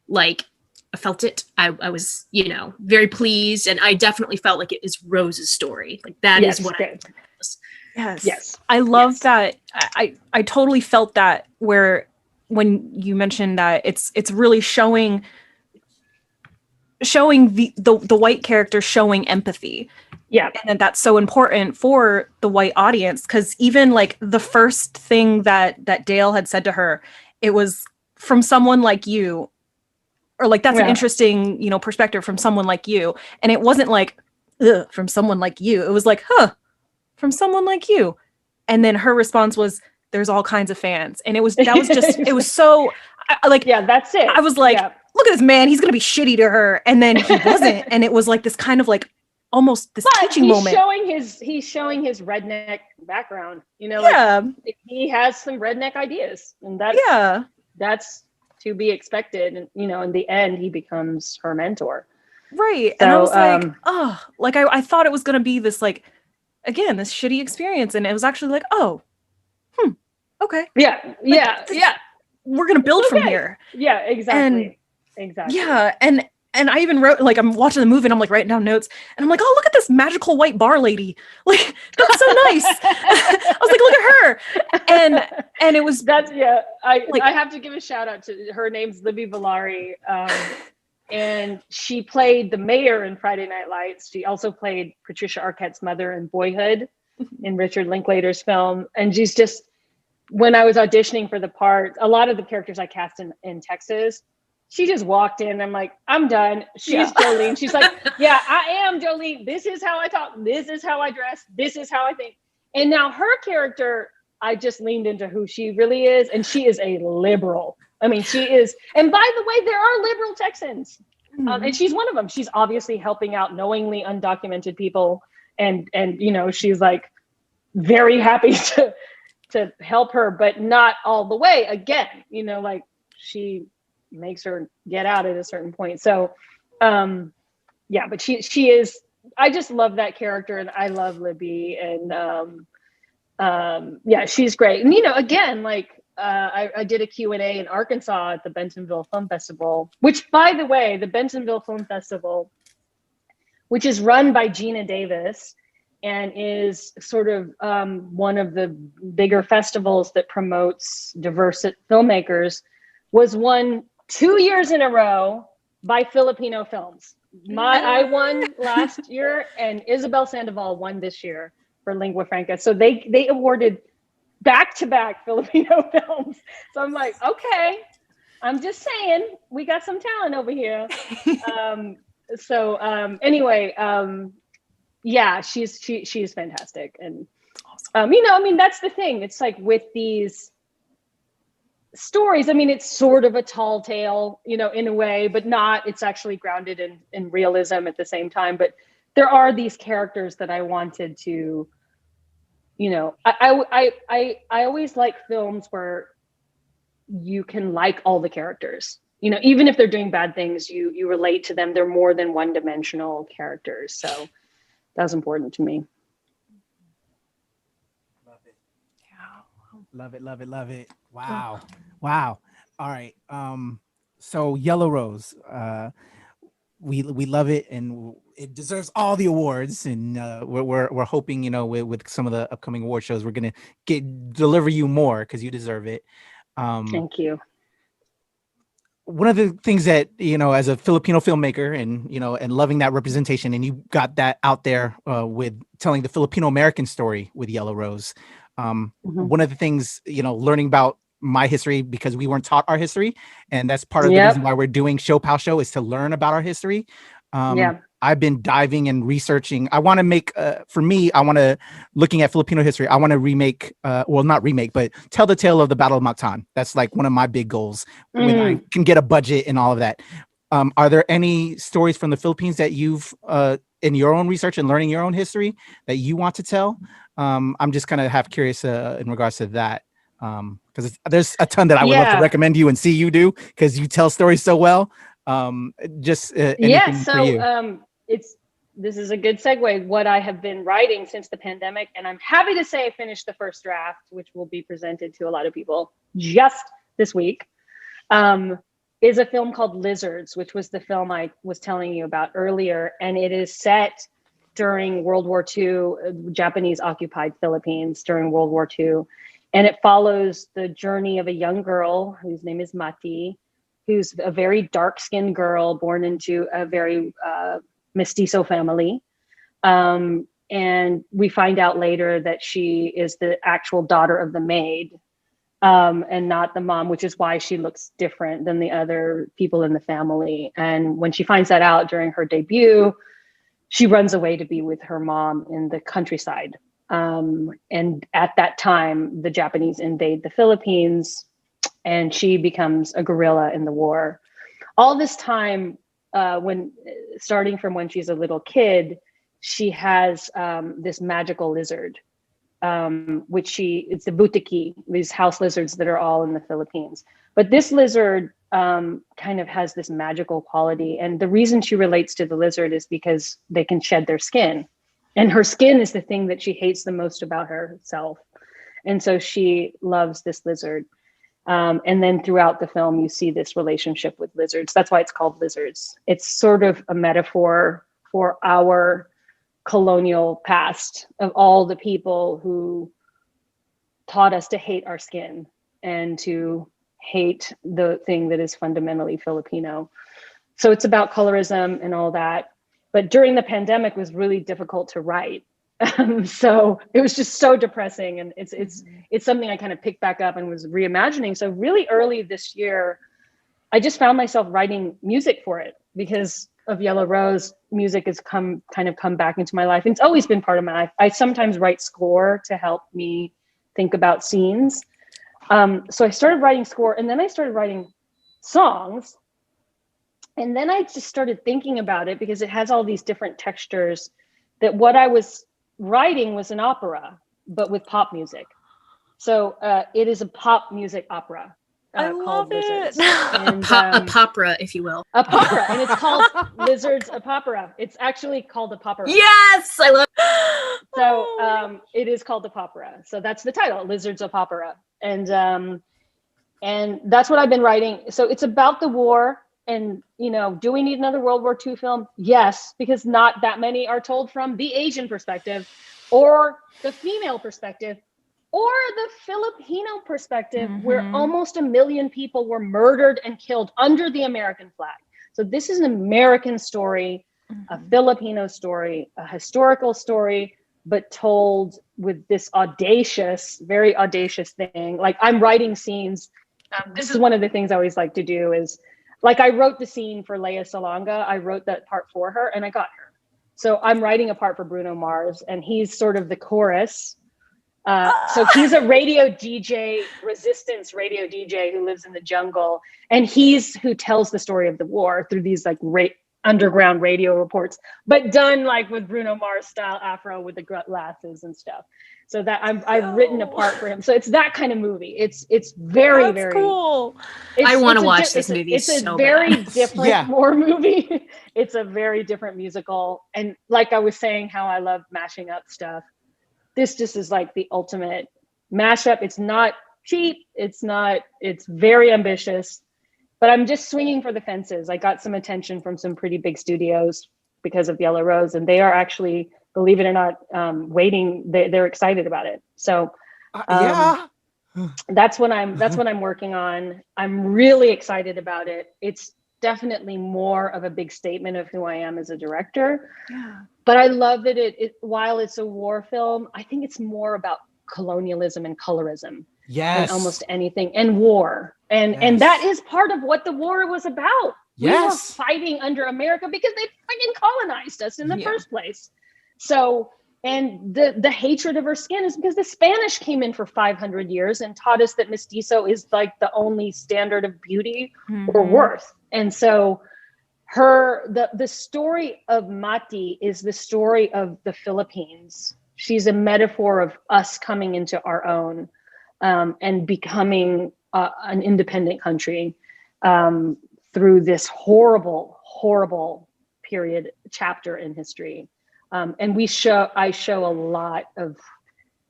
like, I felt it. I was, very pleased. And I definitely felt like it is Rose's story. Like that is what I was. Yes. I love that. I totally felt that, where when you mentioned that it's really showing the white character showing empathy. Yeah. And that's so important for the white audience, because even like the first thing that Dale had said to her, it was from someone like you, or like that's an interesting, perspective from someone like you. And it wasn't like, from someone like you. It was like, from someone like you. And then her response was, there's all kinds of fans. And it was so that's it. I was like, look at this man, he's going to be shitty to her. And then he wasn't. And it was like this kind of like almost this teaching moment. He's showing his redneck background, he has some redneck ideas, and that's to be expected. And, in the end, he becomes her mentor. Right. So, and I was like, I thought it was going to be this, like, again, this shitty experience. And it was actually like, okay. Yeah. We're going to build from here. Yeah, exactly. Exactly. Yeah. And I even wrote, like, I'm watching the movie and I'm like writing down notes and I'm like, oh, look at this magical white bar lady. Like, that's so nice. I was like, look at her. And it was, I have to give a shout out to her. Name's Libby Villari. And she played the mayor in Friday Night Lights. She also played Patricia Arquette's mother in Boyhood in Richard Linklater's film. And she's just, when I was auditioning for the part, a lot of the characters I cast in Texas, she just walked in. I'm like, I'm done. She's Jolene. She's like, yeah, I am Jolene. This is how I talk. This is how I dress. This is how I think. And now her character, I just leaned into who she really is. And she is a liberal. I mean, she is. And by the way, there are liberal Texans, and she's one of them. She's obviously helping out knowingly undocumented people, and you know, she's like very happy to help her, but not all the way. Again, you know, like she makes her get out at a certain point. So, yeah, but she is. I just love that character, and I love Libby, and yeah, she's great. And you know, again, like I did a Q&A in Arkansas at the Bentonville Film Festival, which, by the way, the Bentonville Film Festival, which is run by Gina Davis and is sort of one of the bigger festivals that promotes diverse filmmakers, was won 2 years in a row by Filipino films. I won last year, and Isabel Sandoval won this year for Lingua Franca. So they awarded back-to-back Filipino films. So I'm like, okay, I'm just saying, we got some talent over here. Anyway, yeah, she's fantastic. And, you know, I mean, that's the thing. It's like with these stories, I mean, it's sort of a tall tale, you know, in a way, but not. It's actually grounded in realism at the same time. But there are these characters that I wanted to, you know, I always like films where you can like all the characters, you know, even if they're doing bad things, you relate to them. They're more than one-dimensional characters. So that was important to me. Love it, love it, love it. Wow. Wow. All right. So Yellow Rose, we love it, and it deserves all the awards, and we're hoping, you know, with some of the upcoming award shows, we're gonna deliver you more, because you deserve it. Thank you. One of the things that, you know, as a Filipino filmmaker, and, you know, and loving that representation, and you got that out there with telling the Filipino-American story with Yellow Rose. One of the things, you know, learning about my history, because we weren't taught our history, and that's part of the reason why we're doing ShoPowSho, is to learn about our history. I've been diving and researching. I want to make, for me, looking at Filipino history, I want to remake, well, not remake, but tell the tale of the Battle of Mactan. That's like one of my big goals when I can get a budget and all of that. Are there any stories from the Philippines that you've, in your own research and learning your own history, that you want to tell? I'm just kind of curious in regards to that. Because there's a ton that I would love to recommend you and see you do, because you tell stories so well. Just anything for you. This is a good segue. What I have been writing since the pandemic, and I'm happy to say I finished the first draft, which will be presented to a lot of people just this week, is a film called Lizards, which was the film I was telling you about earlier. And it is set during World War II, Japanese occupied Philippines during World War II. And it follows the journey of a young girl whose name is Mati, who's a very dark-skinned girl born into a very mestizo family. And we find out later that she is the actual daughter of the maid, and not the mom, which is why she looks different than the other people in the family. And when she finds that out during her debut, she runs away to be with her mom in the countryside. And at that time, the Japanese invade the Philippines, and she becomes a guerrilla in the war. All this time, starting from when she's a little kid, she has this magical lizard, it's the butiki, these house lizards that are all in the Philippines. But this lizard kind of has this magical quality. And the reason she relates to the lizard is because they can shed their skin. And her skin is the thing that she hates the most about herself. And so she loves this lizard. And then throughout the film, you see this relationship with lizards. That's why it's called Lizards. It's sort of a metaphor for our colonial past, of all the people who taught us to hate our skin and to hate the thing that is fundamentally Filipino. So it's about colorism and all that. But during the pandemic, it was really difficult to write. So it was just so depressing, and it's something I kind of picked back up and was reimagining. So really early this year, I just found myself writing music for it because of Yellow Rose. Music has come back into my life, and it's always been part of my life. I sometimes write score to help me think about scenes, So I started writing score, and then I started writing songs. And then I just started thinking about it because it has all these different textures, that what I was writing was an opera, but with pop music. So it is a pop music opera. I love it. And, a popera, if you will. A popera, and it's called Lizards a Popera. It's actually called a popera. Yes, I love. So it is called the popera. So that's the title, Lizards a Popera, and that's what I've been writing. So it's about the war, and do we need another World War II film? Yes, because not that many are told from the Asian perspective, or the female perspective, or the Filipino perspective, where almost 1 million people were murdered and killed under the American flag. So this is an American story, a Filipino story, a historical story, but told with this audacious, very audacious thing. Like, I'm writing scenes. This is one of the things I always like to do is, like, I wrote the scene for Lea Salonga. I wrote that part for her, and I got her. So I'm writing a part for Bruno Mars, and he's sort of the chorus. So he's a radio DJ, resistance radio DJ who lives in the jungle. And he's who tells the story of the war through these like underground radio reports, but done like with Bruno Mars style afro with the glasses and stuff. So that I've written a part for him. So it's that kind of movie. It's very, very cool. I want to watch this movie. It's so a very bad. different war movie. It's a very different musical. And like I was saying, how I love mashing up stuff. This just is like the ultimate mashup. It's not cheap. It's very ambitious, but I'm just swinging for the fences. I got some attention from some pretty big studios because of Yellow Rose, and they are actually, believe it or not, waiting. They're excited about it. So that's what I'm working on. I'm really excited about it. It's definitely more of a big statement of who I am as a director. Yeah. But I love that while it's a war film, I think it's more about colonialism and colorism. Yes. Than almost anything, and war. And that is part of what the war was about. Yes. We were fighting under America because they fucking colonized us in the first place. So, and the hatred of her skin is because the Spanish came in for 500 years and taught us that mestizo is like the only standard of beauty or worth. And so the story of Mati is the story of the Philippines. She's a metaphor of us coming into our own and becoming an independent country through this horrible, horrible chapter in history. And I show a lot of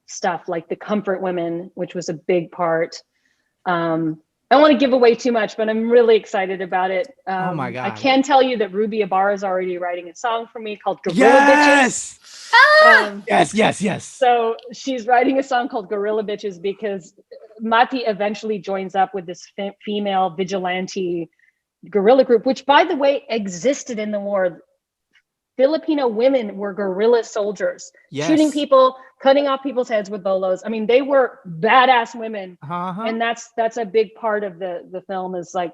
stuff like the comfort women, which was a big part. I don't want to give away too much, but I'm really excited about it. Oh my God. I can tell you that Ruby Ibarra is already writing a song for me called Gorilla Bitches. Yes. So she's writing a song called Gorilla Bitches because Mati eventually joins up with this female vigilante guerrilla group, which, by the way, existed in the war. Filipino women were guerrilla soldiers, shooting people, cutting off people's heads with bolos. I mean, they were badass women. And that's a big part of the film, is like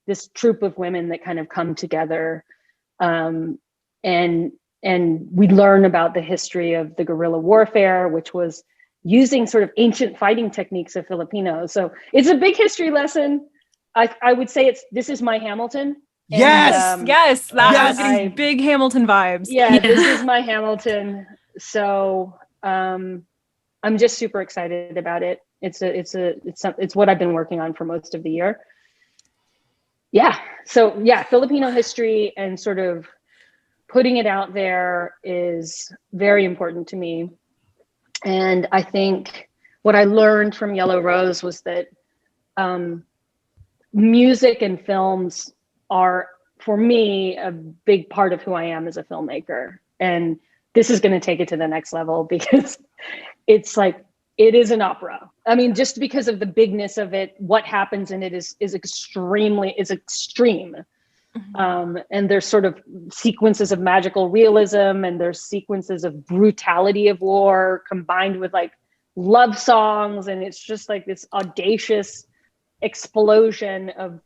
this troop of women that kind of come together. And we learn about the history of the guerrilla warfare, which was using sort of ancient fighting techniques of Filipinos. So it's a big history lesson. I would say this is my Hamilton. Yes, getting big Hamilton vibes. Yeah, this is my Hamilton. So I'm just super excited about it. It's what I've been working on for most of the year. Yeah. So yeah, Filipino history and sort of putting it out there is very important to me. And I think what I learned from Yellow Rose was that music and films are, for me, a big part of who I am as a filmmaker. And this is going to take it to the next level because it's like, it is an opera. I mean, just because of the bigness of it, what happens in it is extreme. And there's sort of sequences of magical realism, and there's sequences of brutality of war combined with like love songs. And it's just like this audacious explosion of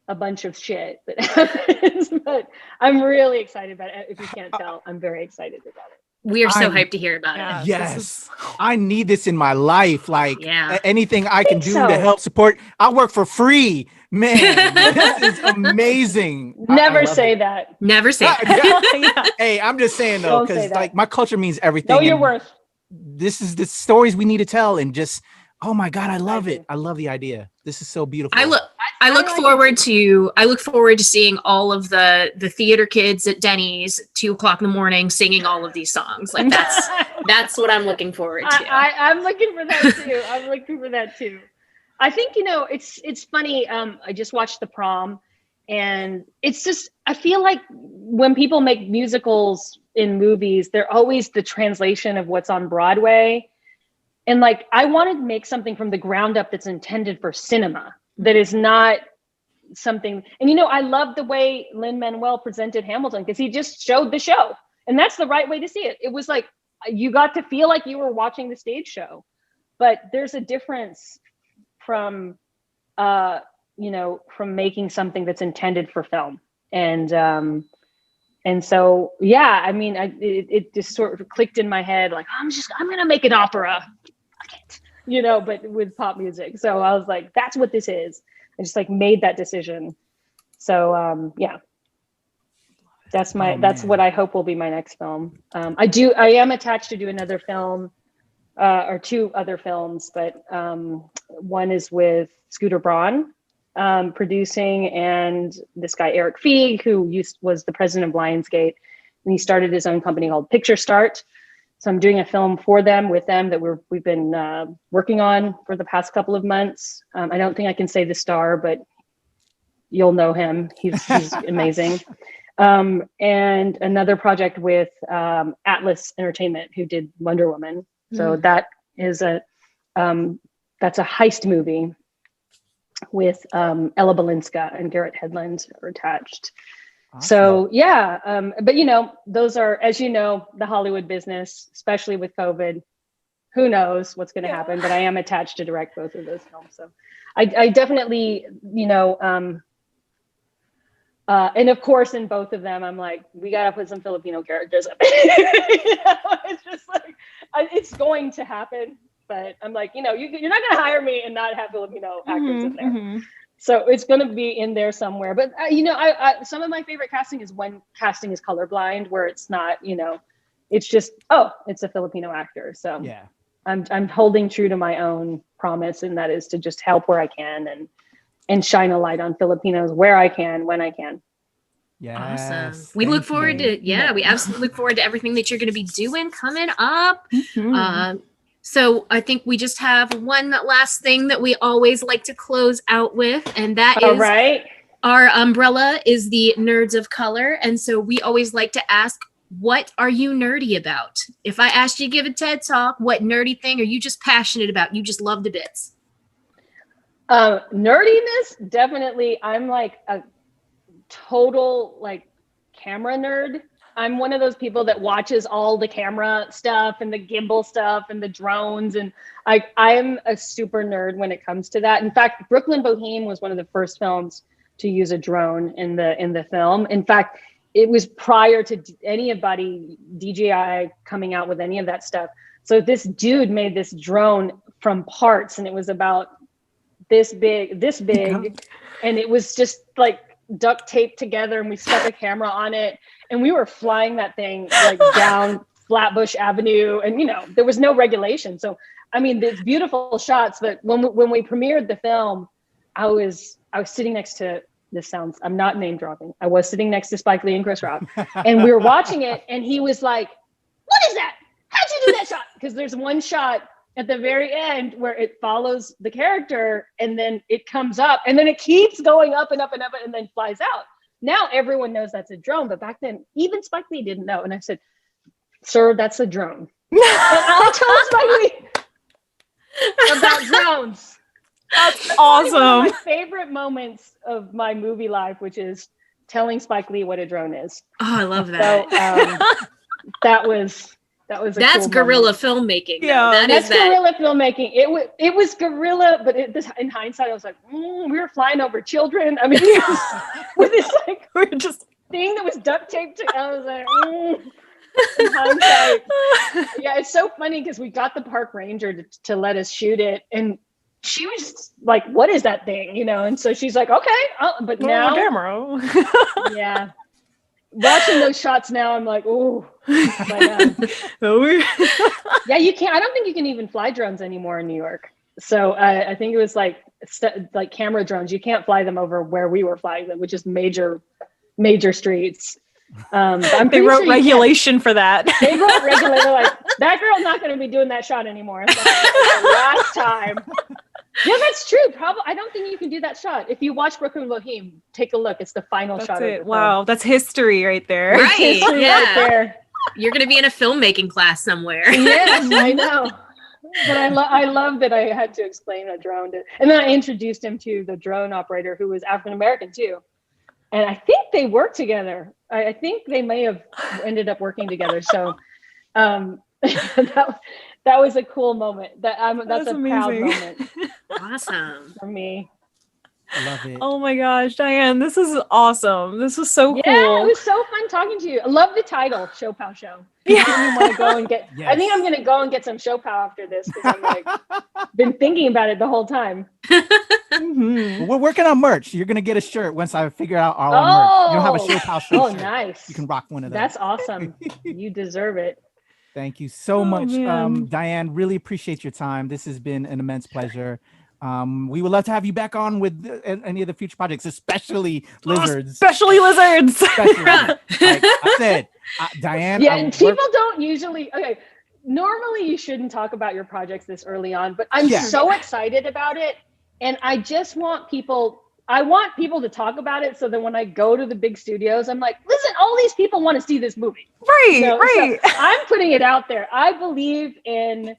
a bunch of shit that happens. But I'm really excited about it. If you can't tell, I'm very excited about it. We are so hyped to hear about it. Yes, I need this in my life. Like anything I can do to help support. I work for free, man. This is amazing. Never say that. Never say that. Hey, I'm just saying though, because like my culture means everything. Know your worth. This is the stories we need to tell, and just oh my God, I love it. I love the idea. This is so beautiful. I look forward to seeing all of the theater kids at Denny's 2:00 in the morning singing all of these songs. Like that's what I'm looking forward to. I'm looking for that too. I think, it's funny. I just watched The Prom, and it's just, I feel like when people make musicals in movies, they're always the translation of what's on Broadway. And like, I want to make something from the ground up that's intended for cinema, that is not something. And, I love the way Lin-Manuel presented Hamilton, because he just showed the show. And that's the right way to see it. It was like, you got to feel like you were watching the stage show. But there's a difference from, from making something that's intended for film. And so, I mean, it just sort of clicked in my head, like, I'm going to make an opera. But with pop music. So I was like, that's what this is. I just like made that decision. So that's what I hope will be my next film. I am attached to do another film, or two other films, but one is with Scooter Braun producing, and this guy Eric Feig, who was the president of Lionsgate, and he started his own company called Picture Start. So I'm doing a film with them that we've been working on for the past couple of months. I don't think I can say the star, but you'll know him. He's amazing. And another project with Atlas Entertainment, who did Wonder Woman. So that is that's a heist movie with Ella Balinska and Garrett Hedlund are attached. Awesome. So but those are, as the Hollywood business, especially with COVID, who knows what's going to happen, but I am attached to direct both of those films. So I definitely, and of course in both of them, I'm like, we got to put some Filipino characters up. It's just like, it's going to happen, but I'm like, you're not going to hire me and not have Filipino actors in there. Mm-hmm. So it's going to be in there somewhere. But, I some of my favorite casting is when casting is colorblind, where it's not, it's just, it's a Filipino actor. So I'm holding true to my own promise, and that is to just help where I can and shine a light on Filipinos where I can, when I can. Yes. Awesome. We look forward to, we absolutely look forward to everything that you're going to be doing coming up. Mm-hmm. So I think we just have one last thing that we always like to close out with, and that is our umbrella is the Nerds of Color. And so we always like to ask, what are you nerdy about? If I asked you to give a TED Talk, what nerdy thing are you just passionate about? You just love the bits. Nerdiness, definitely. I'm like a total camera nerd. I'm one of those people that watches all the camera stuff and the gimbal stuff and the drones. And I'm a super nerd when it comes to that. In fact, Brooklyn Boheme was one of the first films to use a drone in the film. In fact, it was prior to anybody, DJI, coming out with any of that stuff. So this dude made this drone from parts, and it was about this big, and it was just like duct taped together, and we stuck a camera on it. And we were flying that thing down Flatbush Avenue, and there was no regulation. So I mean, there's beautiful shots. But when we premiered the film, I was sitting next to, this sounds, I'm not name dropping, I was sitting next to Spike Lee and Chris Rock, and we were watching it, and he was like, "What is that? How'd you do that shot?" Because there's one shot at the very end where it follows the character, and then it comes up, and then it keeps going up and up and up, and then flies out. Now everyone knows that's a drone, but back then, even Spike Lee didn't know. And I said, "Sir, that's a drone." And I'll tell Spike Lee about drones. That's awesome. One of my favorite moments of my movie life, which is telling Spike Lee what a drone is. Oh, I love that. So that was that's cool guerrilla moment. filmmaking. Yeah, that's guerrilla filmmaking. It was guerrilla, but in hindsight, I was like, we were flying over children. I mean, with this we're just thing that was duct taped. I was like, In hindsight. Yeah, it's so funny because we got the park ranger to let us shoot it, and she was like, "What is that thing?" And so she's like, "Okay," but now, camera. yeah, watching those shots now, I'm like, "Ooh." Yeah, you can't. I don't think you can even fly drones anymore in New York. So I think it was like camera drones. You can't fly them over where we were flying them, which is major streets. They wrote regulation for that. They wrote regulation like that girl's not going to be doing that shot anymore. That's the last time. Yeah, that's true. Probably, I don't think you can do that shot. If you watch Brooklyn Boheme, take a look. It's the final shot. Of it. Wow, that's history right there. Right? Yeah. Right there. You're going to be in a filmmaking class somewhere. Yes, I know. But I love that I had to explain a drone. And then I introduced him to the drone operator who was African American too. And I think they worked together. I think they may have ended up working together. So that was a cool moment. That's a proud moment. Awesome. For me. Love it. Oh my gosh, Diane, this is awesome. This was so cool. Yeah, it was so fun talking to you. I love the title, ShoPowSho. Yeah. You want to go and get? Yes. I think I'm going to go and get some ShoPow after this because I'm like been thinking about it the whole time. Well, we're working on merch. You're going to get a shirt once I figure out our merch. You don't have a ShoPowSho Oh, shirt. Nice. You can rock one of those. That's awesome. You deserve it. Thank you so much, Diane. Really appreciate your time. This has been an immense pleasure. We would love to have you back on with any of the future projects, especially lizards. Especially lizards. Like I said, Diane. Yeah, and people don't usually. Okay, normally you shouldn't talk about your projects this early on, but I'm so excited about it, and I just want people. I want people to talk about it so that when I go to the big studios, I'm like, listen, all these people want to see this movie. Right, right. So I'm putting it out there. I believe in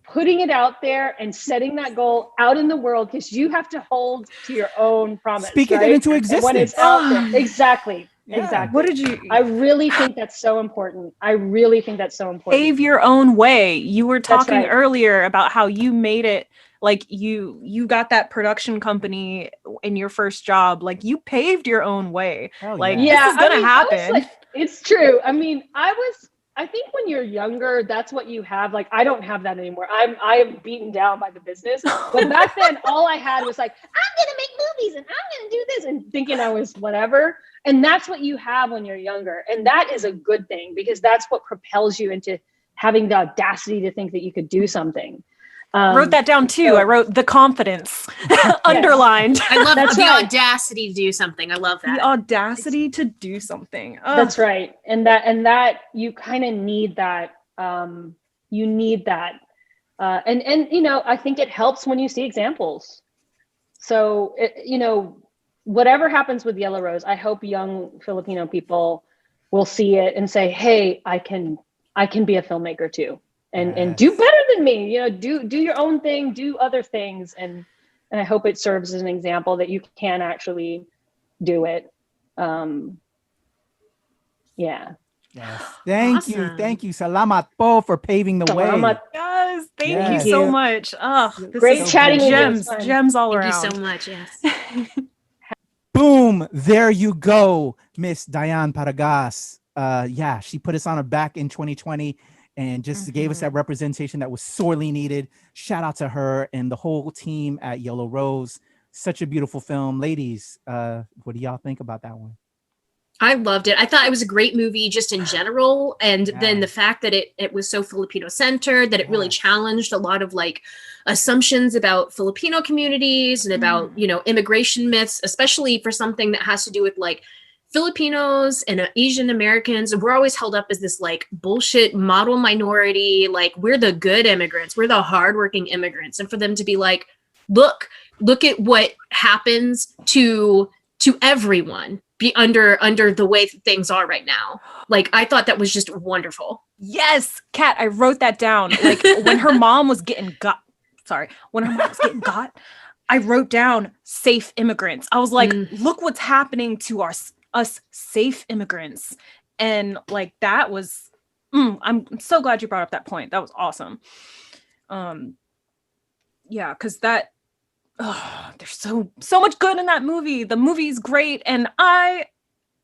putting it out there and setting that goal out in the world because you have to hold to your own promise. Speaking it into existence. When it's out there. Exactly. Yeah. Exactly. What did you? I really think that's so important. Pave your own way. You were talking right. earlier about how you made it. Like you got that production company in your first job. Like you paved your own way. Like this is gonna happen. It's true. I mean, I think when you're younger, that's what you have. Like, I don't have that anymore. I am beaten down by the business. But back then, all I had was like, I'm gonna make movies and I'm gonna do this and thinking I was whatever. And that's what you have when you're younger. And that is a good thing because that's what propels you into having the audacity to think that you could do something. Wrote that down too. So, I wrote the confidence underlined. I love the audacity to do something. I love that. The audacity to do something. That's right. And that you kind of need that. You need that. And I think it helps when you see examples. So, whatever happens with Yellow Rose, I hope young Filipino people will see it and say, hey, I can be a filmmaker too. And do better than me, do your own thing, do other things. And I hope it serves as an example that you can actually do it. Yes. Thank you. Salamat po for paving the way. Yes. Thank you so much. Oh, great chatting. Gems all around. Thank you so much. Yes. Boom. There you go. Miss Diane Paragas. She put us on her back in 2020. And just gave us that representation that was sorely needed. Shout out to her and the whole team at Yellow Rose. Such a beautiful film. Ladies, what do y'all think about that one? I loved it. I thought it was a great movie just in general. And then the fact that it was so Filipino centered, that it really challenged a lot of like assumptions about Filipino communities and about, immigration myths, especially for something that has to do with like Filipinos and Asian Americans, we're always held up as this like bullshit model minority. Like we're the good immigrants, we're the hardworking immigrants, and for them to be like, look at what happens to everyone be under the way things are right now. Like I thought that was just wonderful. Yes, Kat, I wrote that down. Like when her mom was getting got, I wrote down safe immigrants. I was like, look what's happening to us safe immigrants. And like that was I'm so glad you brought up that point. That was awesome. Because that there's so much good in that movie. The movie's great, and I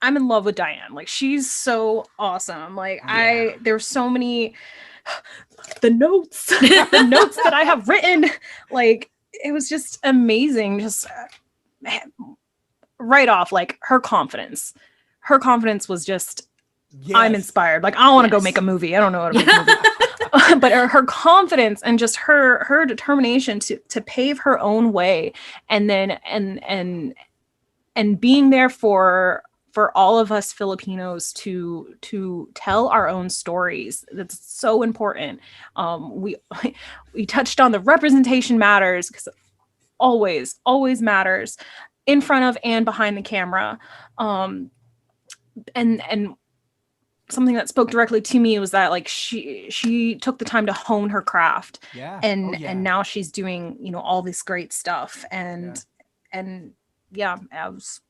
I'm in love with Diane. Like, she's so awesome. Like, there's so many the notes that I have written. Like, it was just amazing. Just right off, like, her confidence was just, I'm inspired. Like, I want to go make a movie. I don't know how to make a movie. But her confidence and just her determination to pave her own way, and then and being there for all of us Filipinos to tell our own stories. That's so important. We touched on the representation matters, because always matters, in front of and behind the camera. And something that spoke directly to me was that, like, she took the time to hone her craft. And now she's doing, you know, all this great stuff. And I was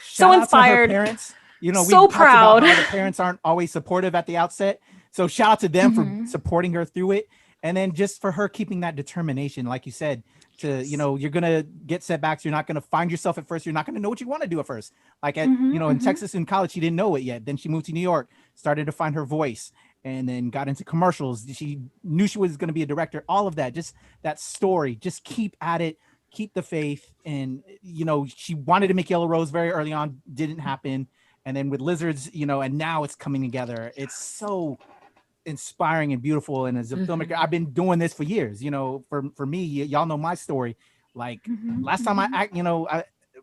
so inspired. Parents, you know, so proud. How the parents aren't always supportive at the outset. So shout out to them for supporting her through it. And then just for her keeping that determination, like you said, to, you know, you're going to get setbacks. You're not going to find yourself at first. You're not going to know what you want to do at first. Like, at, you know, in Texas in college, she didn't know it yet. Then she moved to New York, started to find her voice, and then got into commercials. She knew she was going to be a director, all of that, just that story, just keep at it, keep the faith. And, you know, she wanted to make Yellow Rose very early on, didn't happen. And then with Lizards, you know, and now it's coming together. It's so inspiring and beautiful. And as a filmmaker, I've been doing this for years. You know, for me, y'all know my story. Like, last time I act, you know,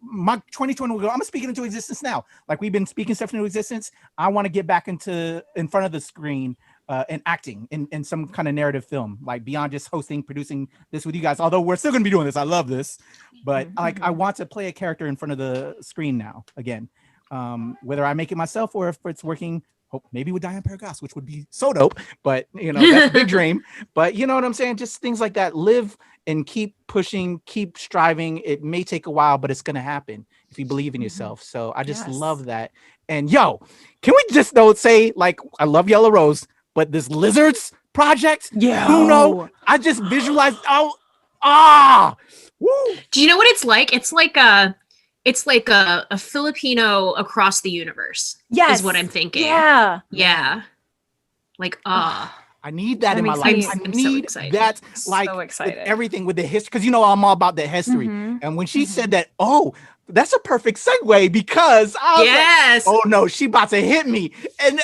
my 2020 will go, I'm speaking into existence now. Like, we've been speaking stuff into existence. I want to get back in front of the screen and acting in some kind of narrative film, like beyond just hosting, producing this with you guys. Although we're still going to be doing this. I love this, but like, I want to play a character in front of the screen now again. Whether I make it myself or if it's working, maybe with Diane Paragas, which would be so dope, but you know, that's a big dream. But you know what I'm saying? Just things like that. Live and keep pushing, keep striving. It may take a while, but it's going to happen if you believe in yourself. So I just love that. And yo, can we just say, like, I love Yellow Rose, but this Lizards project, Bruno, I just visualized woo. Do you know what it's like? It's like a Filipino across the universe. Yes, is what I'm thinking. Yeah. Like, I need that in my life. I need so that, like, so excited. with everything, with the history, because you know I'm all about the history. And when she said that, that's a perfect segue, because I was like, oh no, she about to hit me. And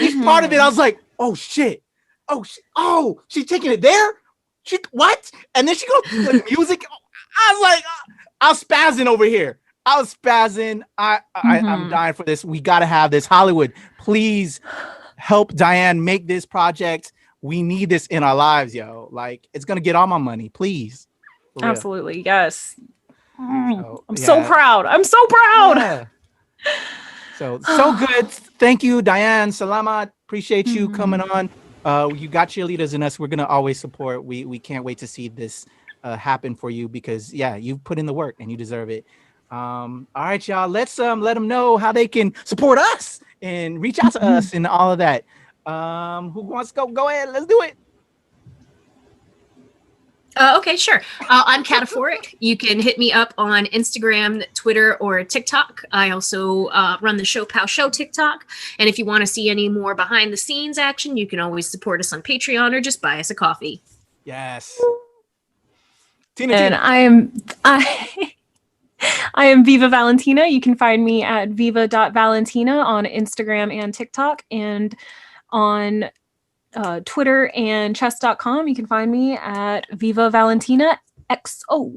each part of it, I was like, oh shit, she's taking it there. What? And then she goes to the music. I was like, I was spazzing over here. I'm dying for this. We got to have this. Hollywood, please help Diane make this project. We need this in our lives, yo. Like, it's going to get all my money, please. Absolutely. Yes. I'm so proud. I'm so proud. Yeah. So good. Thank you, Diane. Salamat. Appreciate you coming on. You got cheerleaders in us. We're going to always support. We can't wait to see this happen for you, because you've put in the work and you deserve it. All right, y'all, let's let them know how they can support us and reach out to us and all of that. Who wants to go ahead, let's do it. Okay, sure. I'm Cataphoric. You can hit me up on Instagram, Twitter, or TikTok. I also run the ShoPowSho TikTok. And if you want to see any more behind the scenes action, you can always support us on Patreon or just buy us a coffee. Yes. Tina. I am Viva Valentina. You can find me at viva.valentina on Instagram and TikTok, and on Twitter and chess.com. You can find me at Viva Valentina XO.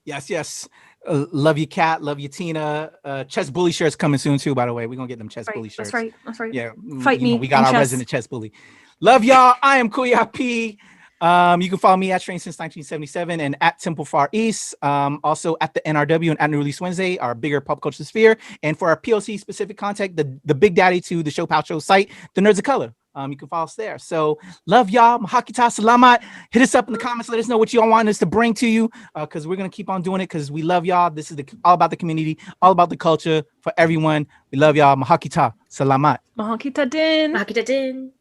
Yes. Love you, Kat. Love you, Tina. Chess Bully shirts coming soon too, by the way. We're gonna get them Chess Bully shirts. That's right. Yeah. Fight me. We got our resident Chess Bully. Love y'all. I am Kuya P. You can follow me at Train Since 1977 and at Temple Far East. Also at the NRW and at New Release Wednesday, our bigger pop culture sphere. And for our POC specific content, the big daddy to the ShoPowSho site, the Nerds of Color. You can follow us there. So love y'all. Mahakita salamat. Hit us up in the comments. Let us know what y'all want us to bring to you, because we're going to keep on doing it, because we love y'all. This is all about the community, all about the culture for everyone. We love y'all. Mahakita salamat. Mahakita din. Mahakita din.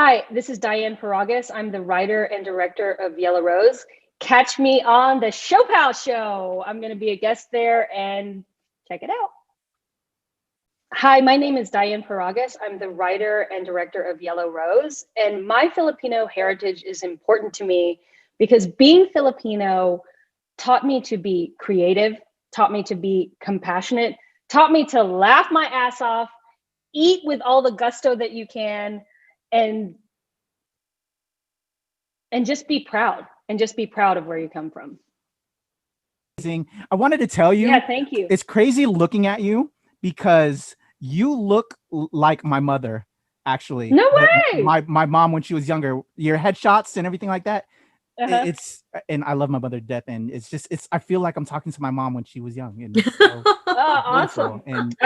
Hi, this is Diane Paragas. I'm the writer and director of Yellow Rose. Catch me on the ShoPowSho. I'm going to be a guest there and check it out. Hi, my name is Diane Paragas. I'm the writer and director of Yellow Rose. And my Filipino heritage is important to me because being Filipino taught me to be creative, taught me to be compassionate, taught me to laugh my ass off, eat with all the gusto that you can, and just be proud, of where you come from. I wanted to tell you. Yeah, thank you. It's crazy looking at you because you look like my mother, actually. No way. My mom when she was younger. Your headshots and everything like that. Uh-huh. And I love my mother to death, and I feel like I'm talking to my mom when she was young. And it's so awesome. and